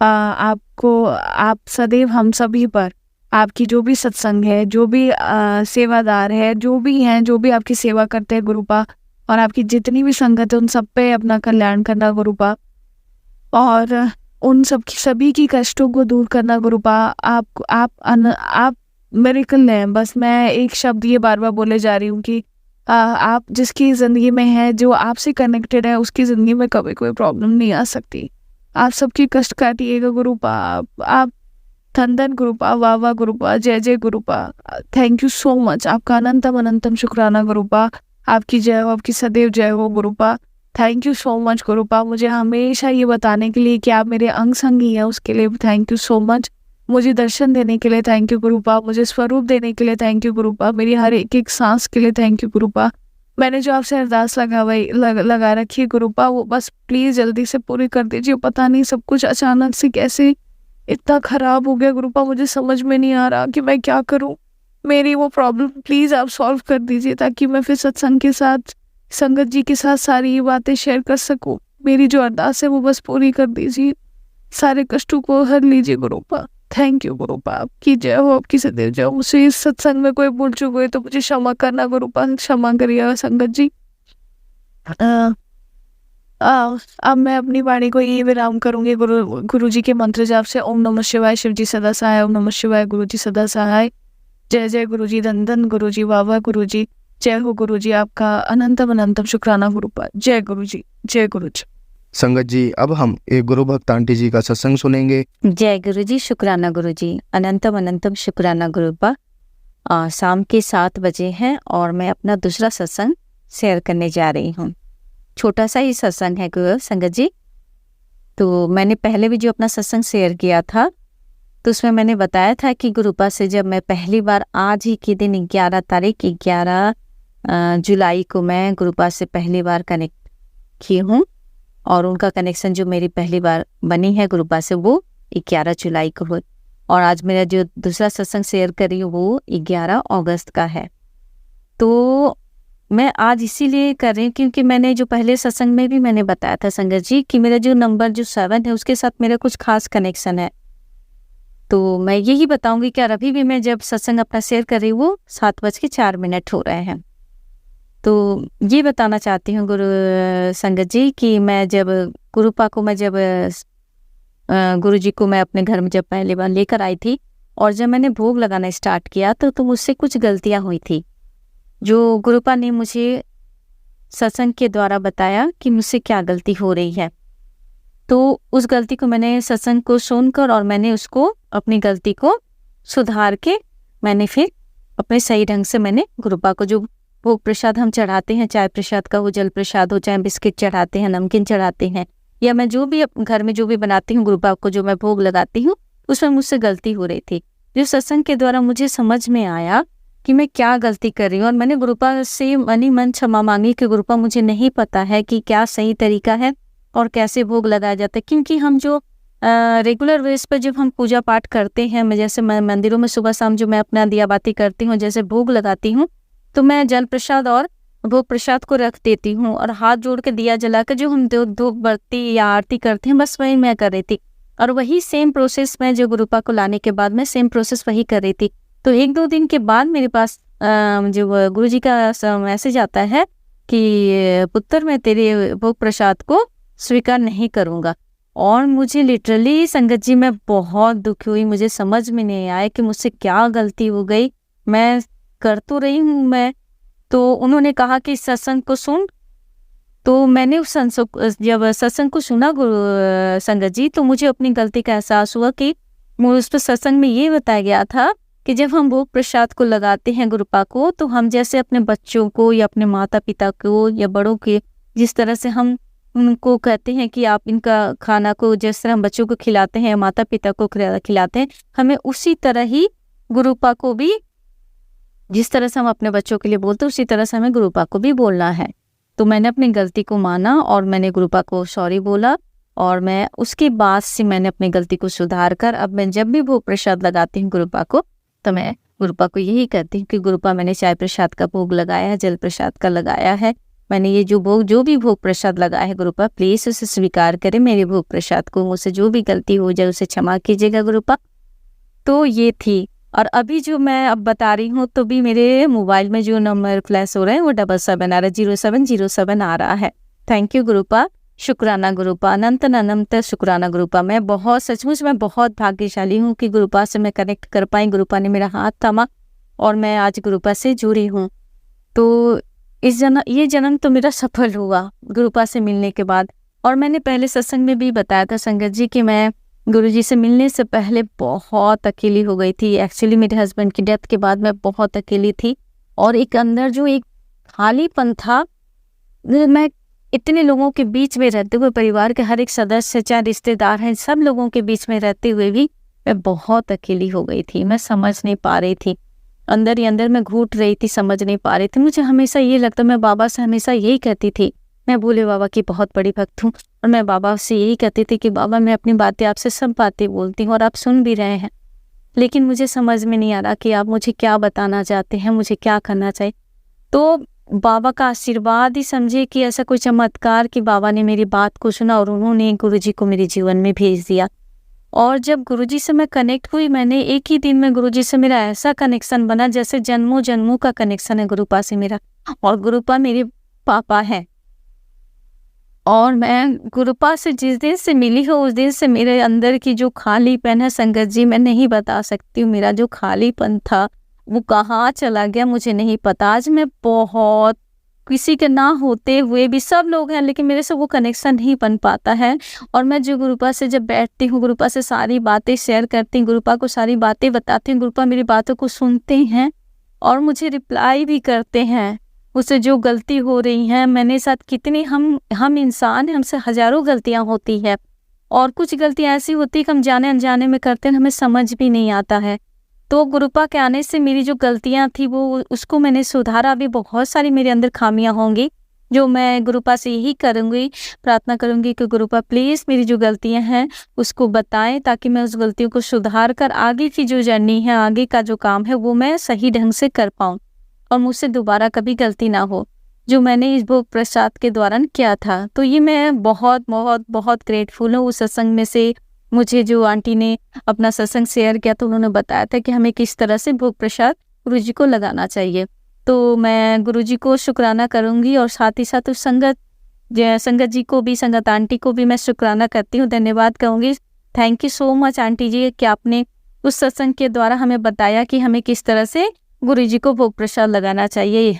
आप सदैव हम सभी पर, आपकी जो भी सत्संग है, जो भी सेवादार है, जो भी हैं, जो भी आपकी सेवा करते हैं गुरुपा, और आपकी जितनी भी संगत है उन सब पे अपना कल्याण करना गुरुपा और उन सभी की कष्टों को दूर करना गुरुपा। आप मिरेकल हैं। बस मैं एक शब्द ये बार बार बोले जा रही हूँ कि आप जिसकी ज़िंदगी में है, जो आपसे कनेक्टेड है, उसकी ज़िंदगी में कभी कोई प्रॉब्लम नहीं आ सकती। आप सबकी कष्ट काटिएगा गुरुपा। धन धन गुरुपा, वाह वाह गुरुपा, जय जय गुरुपा। थैंक यू सो मच, आपका अनंतम अनंतम शुक्राना गुरुपा। आपकी जय हो, आपकी सदैव जय हो गुरुपा। थैंक यू सो मच गुरुपा, मुझे हमेशा ये बताने के लिए कि आप मेरे अंग संगी हैं, उसके लिए थैंक यू सो मच। मुझे दर्शन देने के लिए थैंक यू गुरुपा, मुझे स्वरूप देने के लिए थैंक यू गुरुपा, मेरी हर एक एक सांस के लिए थैंक यू गुरुपा। मैंने जो आपसे अरदास लगा रखी है गुरुपा, वो बस प्लीज़ जल्दी से पूरी कर दीजिए। पता नहीं सब कुछ अचानक से कैसे इतना खराब हो गया गुरुपा, मुझे समझ में नहीं आ रहा कि मैं क्या करूं। मेरी वो प्रॉब्लम प्लीज़ आप सॉल्व कर दीजिए, ताकि मैं फिर सत्संग के साथ, संगत जी के साथ सारी ये बातें शेयर कर सकूं। मेरी जो अरदास है वो बस पूरी कर दीजिए, सारे कष्टों को हर लीजिए गुरुपा। थैंक यू गुरुपा, आपकी जय हो, आपकी सदैव जय हो। मुझसे इस सत्संग में कोई भूल चूक हुई तो मुझे क्षमा करना गुरुपा, क्षमा करिएगा संगत जी। अब मैं अपनी वाणी को ये विराम करूंगी गुरु जी के मंत्र जाप से। ओम नमः शिवाय, शिव जी सदा सहाय। ओम नमः शिवाय, गुरु जी सदा सहाय। जय जय गुरु जी, धन धन गुरु जी, वाह वाह गुरु जी, जय हो गुरु जी, आपका अनंतम अनंतम शुक्राना गुरुपा। जय गुरु जी, जय गुरु जी। संगत जी, अब हम एक गुरु भक्त आंटी जी का सत्संग सुनेंगे। जय गुरु जी, शुक्राना गुरु जी, अनंतम अनंतम शुक्राना गुरुपा। शाम के 7 बजे हैं और मैं अपना दूसरा सत्संग शेयर करने जा रही हूँ। छोटा सा ही सत्संग है गुरु संगत जी। तो मैंने पहले भी जो अपना सत्संग शेयर किया था, तो उसमें मैंने बताया था कि गुरुपा से जब मैं पहली बार आज ही के दिन 11 जुलाई को मैं गुरुपा से पहली बार कनेक्ट की हूँ, और उनका कनेक्शन जो मेरी पहली बार बनी है गुरुपा से वो 11 जुलाई को हो, और आज मेरा जो दूसरा सत्संग शेयर करी हूँ वो 11 अगस्त का है। तो मैं आज इसीलिए कर रही हूँ क्योंकि मैंने जो पहले सत्संग में भी मैंने बताया था संगत जी कि मेरा जो नंबर जो 7 है उसके साथ मेरा कुछ खास कनेक्शन है। तो मैं यही बताऊंगी कि अभी भी मैं जब सत्संग अपना शेयर कर रही हूँ वो 7:04 हो रहे हैं। तो ये बताना चाहती हूँ गुरु संगत जी कि मैं जब गुरुपा को गुरु जी को मैं अपने घर में जब पहली बार लेकर आई थी, और जब मैंने भोग लगाना स्टार्ट किया तो मुझसे कुछ गलतियाँ हुई थी, जो गुरुपा ने मुझे सत्संग के द्वारा बताया कि मुझसे क्या गलती हो रही है। तो उस गलती को मैंने सत्संग को सुनकर और मैंने उसको अपनी गलती को सुधार के मैंने फिर अपने सही ढंग से मैंने गुरुपा को जो भोग प्रसाद हम चढ़ाते हैं, चाहे प्रसाद का हो, जल प्रसाद हो, चाहे बिस्किट चढ़ाते हैं, नमकीन चढ़ाते हैं, या मैं जो भी घर में जो भी बनाती हूँ गुरुपा को जो मैं भोग लगाती हूँ, उसमें मुझसे गलती हो रही थी। जो सत्संग के द्वारा मुझे समझ में आया कि मैं क्या गलती कर रही हूँ, और मैंने गुरुपा से मन ही मन क्षमा मांगी कि गुरुपा मुझे नहीं पता है कि क्या सही तरीका है और कैसे भोग लगाया जाता है। क्योंकि हम जो रेगुलर बेस पर जब हम पूजा पाठ करते हैं, मैं जैसे मंदिरों में सुबह शाम जो मैं अपना दिया बाती करती हूँ, जैसे भोग लगाती हूँ, तो मैं जल प्रसाद और भोग प्रसाद को रख देती हूँ और हाथ जोड़ के दिया जला कर जो हम धूप बत्ती या आरती करते हैं, बस वही मैं कर रही थी। और वही सेम प्रोसेस मैं जो गुरुपा को लाने के बाद मैं सेम प्रोसेस वही कर रही थी। तो 1-2 दिन के बाद मेरे पास जो गुरु जी का मैसेज आता है कि पुत्र मैं तेरे भोग प्रसाद को स्वीकार नहीं करूँगा। और मुझे लिटरली संगत जी मैं बहुत दुखी हुई, मुझे समझ में नहीं आया कि मुझसे क्या गलती हो गई। मैं कर तो रही हूँ मैं, तो उन्होंने कहा कि सत्संग को सुन। तो मैंने उस जब सत्संग को सुना गुरु संगत जी, तो मुझे अपनी गलती का एहसास हुआ कि उस पर सत्संग में ये बताया गया था कि जब हम भोग प्रसाद को लगाते हैं गुरुपा को, तो हम जैसे अपने बच्चों को या अपने माता पिता को या बड़ों के जिस तरह से हम उनको कहते हैं कि आप इनका खाना को जिस तरह हम बच्चों को खिलाते हैं, माता पिता को खिलाते हैं, हमें उसी तरह ही गुरुपा को भी जिस तरह से हम अपने बच्चों के लिए बोलते हैं उसी तरह से हमें गुरुपा को भी बोलना है। तो मैंने अपनी गलती को माना और मैंने गुरुपा को सॉरी बोला, और मैं उसके बाद से मैंने अपनी गलती को सुधार कर अब मैं जब भी भोग प्रसाद लगाती हूँ गुरुपा को, तो मैं गुरुपा को यही कहती हूँ कि गुरुपा मैंने चाय प्रसाद का भोग लगाया है, जल प्रसाद का लगाया है, मैंने ये जो भी भोग प्रसाद लगाया है गुरुपा प्लीज़ उसे स्वीकार करें, मेरे भोग प्रसाद को, मुझसे जो भी गलती हो जाए उसे क्षमा कीजिएगा गुरुपा। तो ये थी। और अभी जो मैं अब बता रही हूँ तो भी मेरे मोबाइल में जो नंबर फ्लैश हो रहे हैं वो 77 आ रहा है, 0707 आ रहा है। थैंक यू गुरुपा, शुक्राना गुरुपा, अनंत अनंत शुक्राना गुरुपा। मैं बहुत सचमुच मैं बहुत भाग्यशाली हूँ कि गुरुपा से मैं कनेक्ट कर पाई। गुरुपा ने मेरा हाथ थामा और मैं आज गुरुपा से जुड़ी हूँ। तो ये जन्म तो मेरा सफल हुआ गुरुपा से मिलने के बाद। और मैंने पहले सत्संग में भी बताया था संगत जी कि मैं गुरुजी से मिलने से पहले बहुत अकेली हो गई थी। एक्चुअली मेरे हस्बैंड की डेथ के बाद मैं बहुत अकेली थी और एक अंदर जो एक खालीपन था, मैं इतने लोगों के बीच में रहते हुए, परिवार के हर एक सदस्य चाहे रिश्तेदार हैं, सब लोगों के बीच में रहते हुए भी मैं बहुत अकेली हो गई थी। मैं समझ नहीं पा रही थी, अंदर ही अंदर मैं घुट रही थी, समझ नहीं पा रही थी। मुझे हमेशा ये लगता, मैं बाबा से हमेशा यही कहती थी, मैं भोले बाबा की बहुत बड़ी भक्त हूँ और मैं बाबा से यही कहती थी कि बाबा मैं अपनी बातें आपसे सब बातें बोलती हूँ और आप सुन भी रहे हैं, लेकिन मुझे समझ में नहीं आ रहा कि आप मुझे क्या बताना चाहते हैं, मुझे क्या करना चाहिए। तो बाबा का आशीर्वाद ही समझिए कि ऐसा कोई चमत्कार कि बाबा ने मेरी बात को सुना और उन्होंने गुरुजी को मेरे जीवन में भेज दिया। और जब गुरुजी से मैं कनेक्ट हुई, मैंने एक ही दिन में गुरुजी से मेरा ऐसा कनेक्शन बना जैसे जन्मों जन्मों का कनेक्शन है गुरुपा से मेरा, और गुरुपा मेरे पापा है। और मैं गुरुपा से जिस दिन से मिली हूँ उस दिन से मेरे अंदर की जो खालीपन है संगत जी, मैं नहीं बता सकती हूँ। मेरा जो खालीपन था वो कहाँ चला गया मुझे नहीं पता। आज मैं बहुत, किसी के ना होते हुए भी सब लोग हैं, लेकिन मेरे से वो कनेक्शन नहीं बन पाता है। और मैं जो गुरुपा से जब बैठती हूँ, गुरुपा से सारी बातें शेयर करती हूँ, गुरुपा को सारी बातें बताती हूँ, गुरुपा मेरी बातों को सुनते हैं और मुझे रिप्लाई भी करते हैं। उससे जो गलती हो रही है, मैंने साथ कितनी, हम इंसान हैं, हमसे हजारों गलतियां होती है और कुछ गलतियां ऐसी होती है कि हम जाने अनजाने में करते हैं, हमें समझ भी नहीं आता है। तो गुरुपा के आने से मेरी जो गलतियां थी वो उसको मैंने सुधारा। भी बहुत सारी मेरे अंदर खामियां होंगी जो मैं गुरुपा से यही करूँगी, प्रार्थना करूँगी कि गुरुपा प्लीज़ मेरी जो गलतियां हैं उसको बताएं, ताकि मैं उस गलतियों को सुधार कर आगे की जो जर्नी है, आगे का जो काम है वो मैं सही ढंग से कर पाऊँ और मुझसे दोबारा कभी गलती ना हो जो मैंने इस भोग प्रसाद के दौरान किया था। तो ये मैं बहुत बहुत बहुत ग्रेटफुल हूँ। उस सत्संग में से मुझे जो आंटी ने अपना सत्संग शेयर किया तो उन्होंने बताया था कि हमें किस तरह से भोग प्रसाद गुरुजी को लगाना चाहिए। तो मैं गुरुजी को शुक्राना करूँगी और साथ ही साथ उस संगत जी को भी, संगत आंटी को भी मैं शुक्राना करती हूँ, धन्यवाद कहूँगी। Thank you so much aunty ji कि आपने उस सत्संग के द्वारा हमें बताया कि हमें किस तरह से गुरुजी को भोग प्रसाद लगाना चाहिए।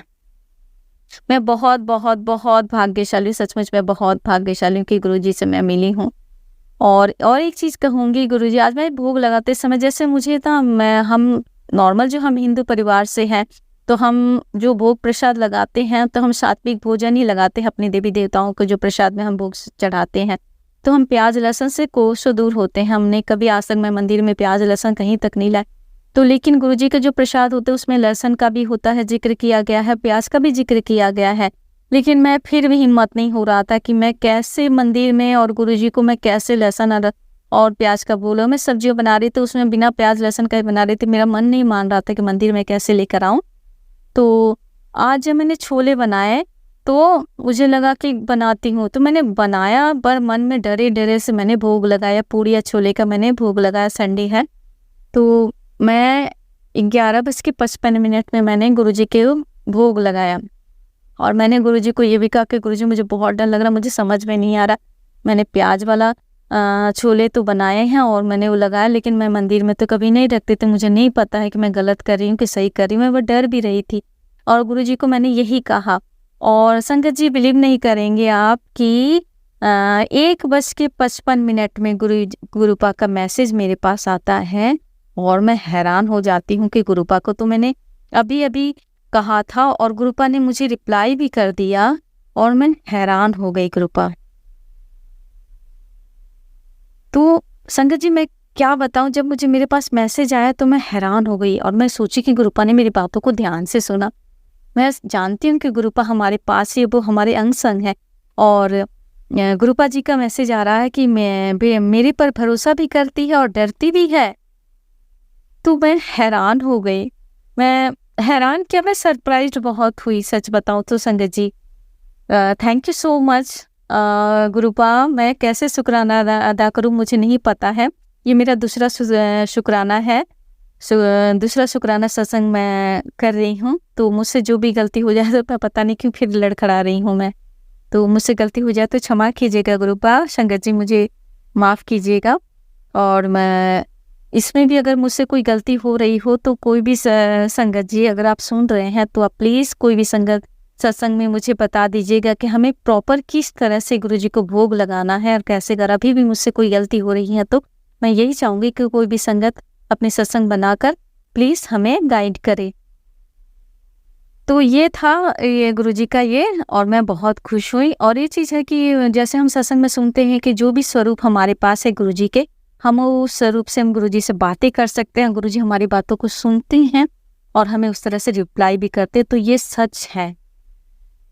मैं बहुत बहुत बहुत भाग्यशाली, सचमुच में बहुत भाग्यशाली हूँ कि गुरुजी से मैं मिली हूँ। और एक चीज़ कहूँगी, गुरुजी आज मैं भोग लगाते समय जैसे मुझे था, हम नॉर्मल जो हम हिंदू परिवार से हैं तो हम जो भोग प्रसाद लगाते हैं तो हम सात्विक भोजन ही लगाते हैं अपने देवी देवताओं को, जो प्रसाद में हम भोग चढ़ाते हैं। तो हम प्याज लहसुन से कोसों दूर होते हैं। हमने कभी आज तक मैं मंदिर में प्याज लहसुन कहीं तक नहीं लाए। तो लेकिन गुरुजी का जो प्रसाद होता है उसमें लहसुन का भी होता है, जिक्र किया गया है, प्याज का भी जिक्र किया गया है। लेकिन मैं फिर भी हिम्मत नहीं हो रहा था कि मैं कैसे मंदिर में और गुरुजी को मैं कैसे लहसुन और प्याज का बोलो। मैं सब्जियों बना रही थी उसमें बिना प्याज लहसुन का ही बना रही थी। मेरा मन नहीं मान रहा था कि मंदिर में कैसे लेकर आऊँ। तो आज जब मैंने छोले बनाए तो मुझे लगा कि बनाती हूँ, तो मैंने बनाया, पर मन में डरे डरे से मैंने भोग लगाया। पूरी या छोले का मैंने भोग लगाया, संडे है। तो मैं 11:55 में मैंने गुरुजी के भोग लगाया और मैंने गुरुजी को ये भी कहा कि गुरुजी मुझे बहुत डर लग रहा, मुझे समझ में नहीं आ रहा। मैंने प्याज वाला छोले तो बनाए हैं और मैंने वो लगाया, लेकिन मैं मंदिर में तो कभी नहीं रखती, तो मुझे नहीं पता है कि मैं गलत कर रही हूँ कि सही कर रही हूँ। मैं वो डर भी रही थी और गुरुजी को मैंने यही कहा। और संगत जी बिलीव नहीं करेंगे आप कि 1:55 में गुरुपा का मैसेज मेरे पास आता है और मैं हैरान हो जाती हूँ कि गुरुपा को तो मैंने अभी अभी कहा था और गुरुपा ने मुझे रिप्लाई भी कर दिया और मैं हैरान हो गई गुरुपा। तो संगत जी मैं क्या बताऊं, जब मुझे मेरे पास मैसेज आया तो मैं हैरान हो गई और मैं सोची कि गुरुपा ने मेरी बातों को ध्यान से सुना। मैं जानती हूँ कि गुरुपा हमारे पास ही, वो हमारे अंग संग है और गुरुपा जी का मैसेज आ रहा है कि मेरे पर भरोसा भी करती है और डरती भी है। तो मैं हैरान हो गई। मैं हैरान क्या, मैं सरप्राइज्ड बहुत हुई, सच बताऊं तो संगत जी। Thank you so much गुरुपा। मैं कैसे शुक्राना अदा करूं मुझे नहीं पता है। ये मेरा दूसरा शुक्राना है, दूसरा शुक्राना सत्संग मैं कर रही हूँ। तो मुझसे जो भी गलती हो जाए तो पता नहीं क्यों फिर लड़खड़ा रही हूँ मैं, तो मुझसे गलती हो जाए तो क्षमा कीजिएगा गुरुपा, संगत जी मुझे माफ़ कीजिएगा। और मैं इसमें भी अगर मुझसे कोई गलती हो रही हो तो कोई भी संगत जी अगर आप सुन रहे हैं तो आप प्लीज़ कोई भी संगत सत्संग में मुझे बता दीजिएगा कि हमें प्रॉपर किस तरह से गुरुजी को भोग लगाना है और कैसे। अगर अभी भी मुझसे कोई गलती हो रही है तो मैं यही चाहूँगी कि कोई भी संगत अपने सत्संग बनाकर प्लीज़ हमें गाइड करे। तो ये था ये गुरुजी का ये, और मैं बहुत खुश हुई। और ये चीज़ है कि जैसे हम सत्संग में सुनते हैं कि जो भी स्वरूप हमारे पास है गुरुजी के, हम उस स्वरूप से हम गुरुजी से बातें कर सकते हैं, गुरुजी हमारी बातों को सुनते हैं और हमें उस तरह से रिप्लाई भी करते हैं। तो ये सच है।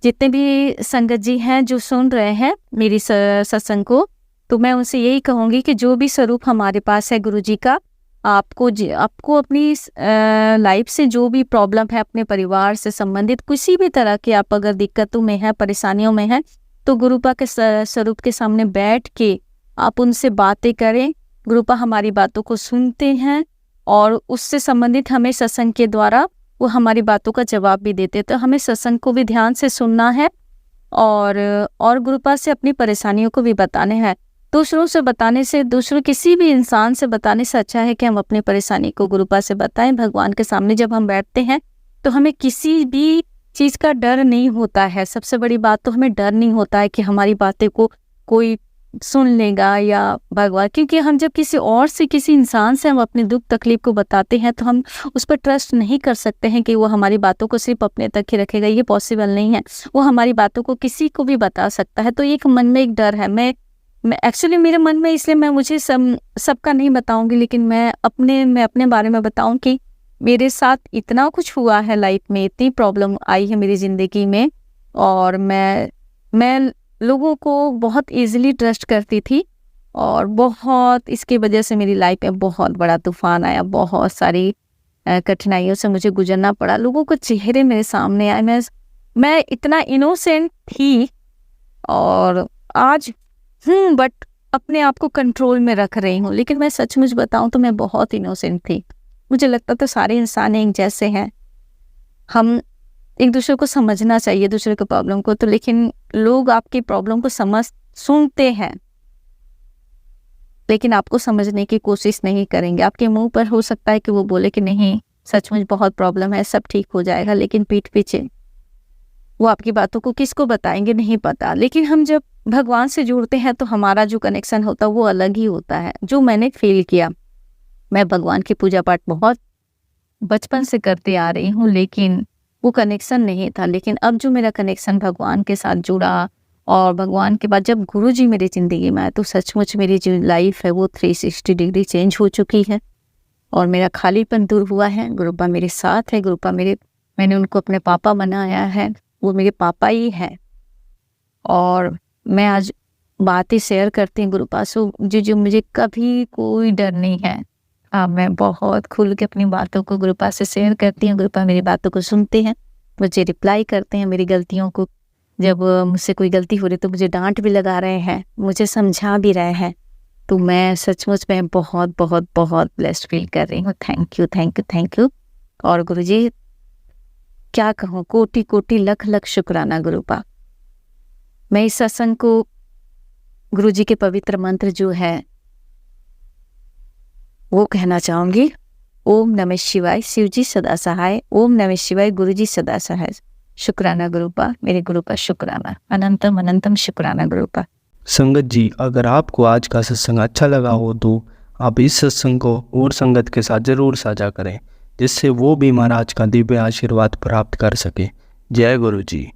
जितने भी संगत जी हैं जो सुन रहे हैं मेरी सत्संग को, तो मैं उनसे यही कहूँगी कि जो भी स्वरूप हमारे पास है गुरुजी का, आपको अपनी लाइफ से जो भी प्रॉब्लम है, अपने परिवार से संबंधित किसी भी तरह की आप अगर दिक्कतों में है, परेशानियों में है, तो गुरुपा के स्वरूप के सामने बैठ के आप उनसे बातें करें। गुरुपा हमारी बातों को सुनते हैं और उससे संबंधित हमें सत्संग के द्वारा वो हमारी बातों का जवाब भी देते। तो हमें सत्संग को भी ध्यान से सुनना है और गुरुपा से अपनी परेशानियों को भी बताने हैं। दूसरों से बताने से, दूसरों किसी भी इंसान से बताने से अच्छा है कि हम अपनी परेशानी को गुरुपा से बताएं। भगवान के सामने जब हम बैठते हैं तो हमें किसी भी चीज़ का डर नहीं होता है। सबसे बड़ी बात तो हमें डर नहीं होता है कि हमारी बातें को कोई सुन लेगा या भगवान, क्योंकि हम जब किसी और से, किसी इंसान से हम अपने दुख तकलीफ को बताते हैं तो हम उस पर ट्रस्ट नहीं कर सकते हैं कि वो हमारी बातों को सिर्फ अपने तक ही रखेगा। ये पॉसिबल नहीं है। वो हमारी बातों को किसी को भी बता सकता है। तो एक मन में एक डर है। मैं एक्चुअली मेरे मन में, इसलिए मैं मुझे सबका नहीं बताऊंगी, लेकिन मैं अपने बारे में बताऊं कि मेरे साथ इतना कुछ हुआ है लाइफ में, इतनी प्रॉब्लम आई है मेरी ज़िंदगी में, और मैं लोगों को बहुत इजीली ट्रस्ट करती थी, और बहुत इसकी वजह से मेरी लाइफ में बहुत बड़ा तूफान आया। बहुत सारी कठिनाइयों से मुझे गुजरना पड़ा। लोगों को चेहरे मेरे सामने आए। मैं इतना इनोसेंट थी और आज बट अपने आप को कंट्रोल में रख रही हूँ। लेकिन मैं सचमुच बताऊँ तो मैं बहुत इनोसेंट थी। मुझे लगता था सारे इंसान एक जैसे हैं, हम एक दूसरे को समझना चाहिए, दूसरे के प्रॉब्लम को। तो लेकिन लोग आपकी प्रॉब्लम को सुनते हैं, लेकिन आपको समझने की कोशिश नहीं करेंगे। आपके मुंह पर हो सकता है कि वो बोले कि नहीं सचमुच बहुत प्रॉब्लम है, सब ठीक हो जाएगा, लेकिन पीठ पीछे वो आपकी बातों को किसको बताएंगे नहीं पता। लेकिन हम जब भगवान से जुड़ते हैं तो हमारा जो कनेक्शन होता है वो अलग ही होता है। जो मैंने फील किया, मैं भगवान की पूजा पाठ बहुत बचपन से करते आ रही हूँ, लेकिन वो कनेक्शन नहीं था। लेकिन अब जो मेरा कनेक्शन भगवान के साथ जुड़ा, और भगवान के बाद जब गुरुजी मेरी ज़िंदगी में आए, तो सचमुच मेरी जो लाइफ है वो 360 डिग्री चेंज हो चुकी है, और मेरा खालीपन दूर हुआ है। गुरुपा मेरे साथ है। गुरुपा मैंने उनको अपने पापा बनाया है, वो मेरे पापा ही हैं। और मैं आज बातें शेयर करती हूँ गुरुपा से, जो मुझे कभी कोई डर नहीं है। मैं बहुत खुल के अपनी बातों को गुरुपा से शेयर करती हूँ। गुरुपा मेरी बातों को सुनते हैं, मुझे रिप्लाई करते हैं मेरी गलतियों को। जब मुझसे कोई गलती हो रही तो मुझे डांट भी लगा रहे हैं, मुझे समझा भी रहे हैं। तो मैं सचमुच में बहुत बहुत बहुत ब्लेस्ड फील कर रही हूँ। Thank you, thank you, thank you. और गुरुजी क्या कहूँ, कोटि कोटि लख लख शुक्राना गुरुपा। मैं इस सत्संग को, गुरुजी के पवित्र मंत्र जो है वो कहना चाहूँगी। ओम नमः शिवाय, शिवजी सदा सहाय। ओम नमः शिवाय, गुरुजी सदा सहाय। शुक्राना गुरुपा, मेरे गुरुपा शुक्राना, अनंतम अनंतम शुक्राना गुरुपा। संगत जी, अगर आपको आज का सत्संग अच्छा लगा हो तो आप इस सत्संग को और संगत के साथ ज़रूर साझा करें, जिससे वो भी महाराज का दिव्य आशीर्वाद प्राप्त कर सके। जय गुरु जी।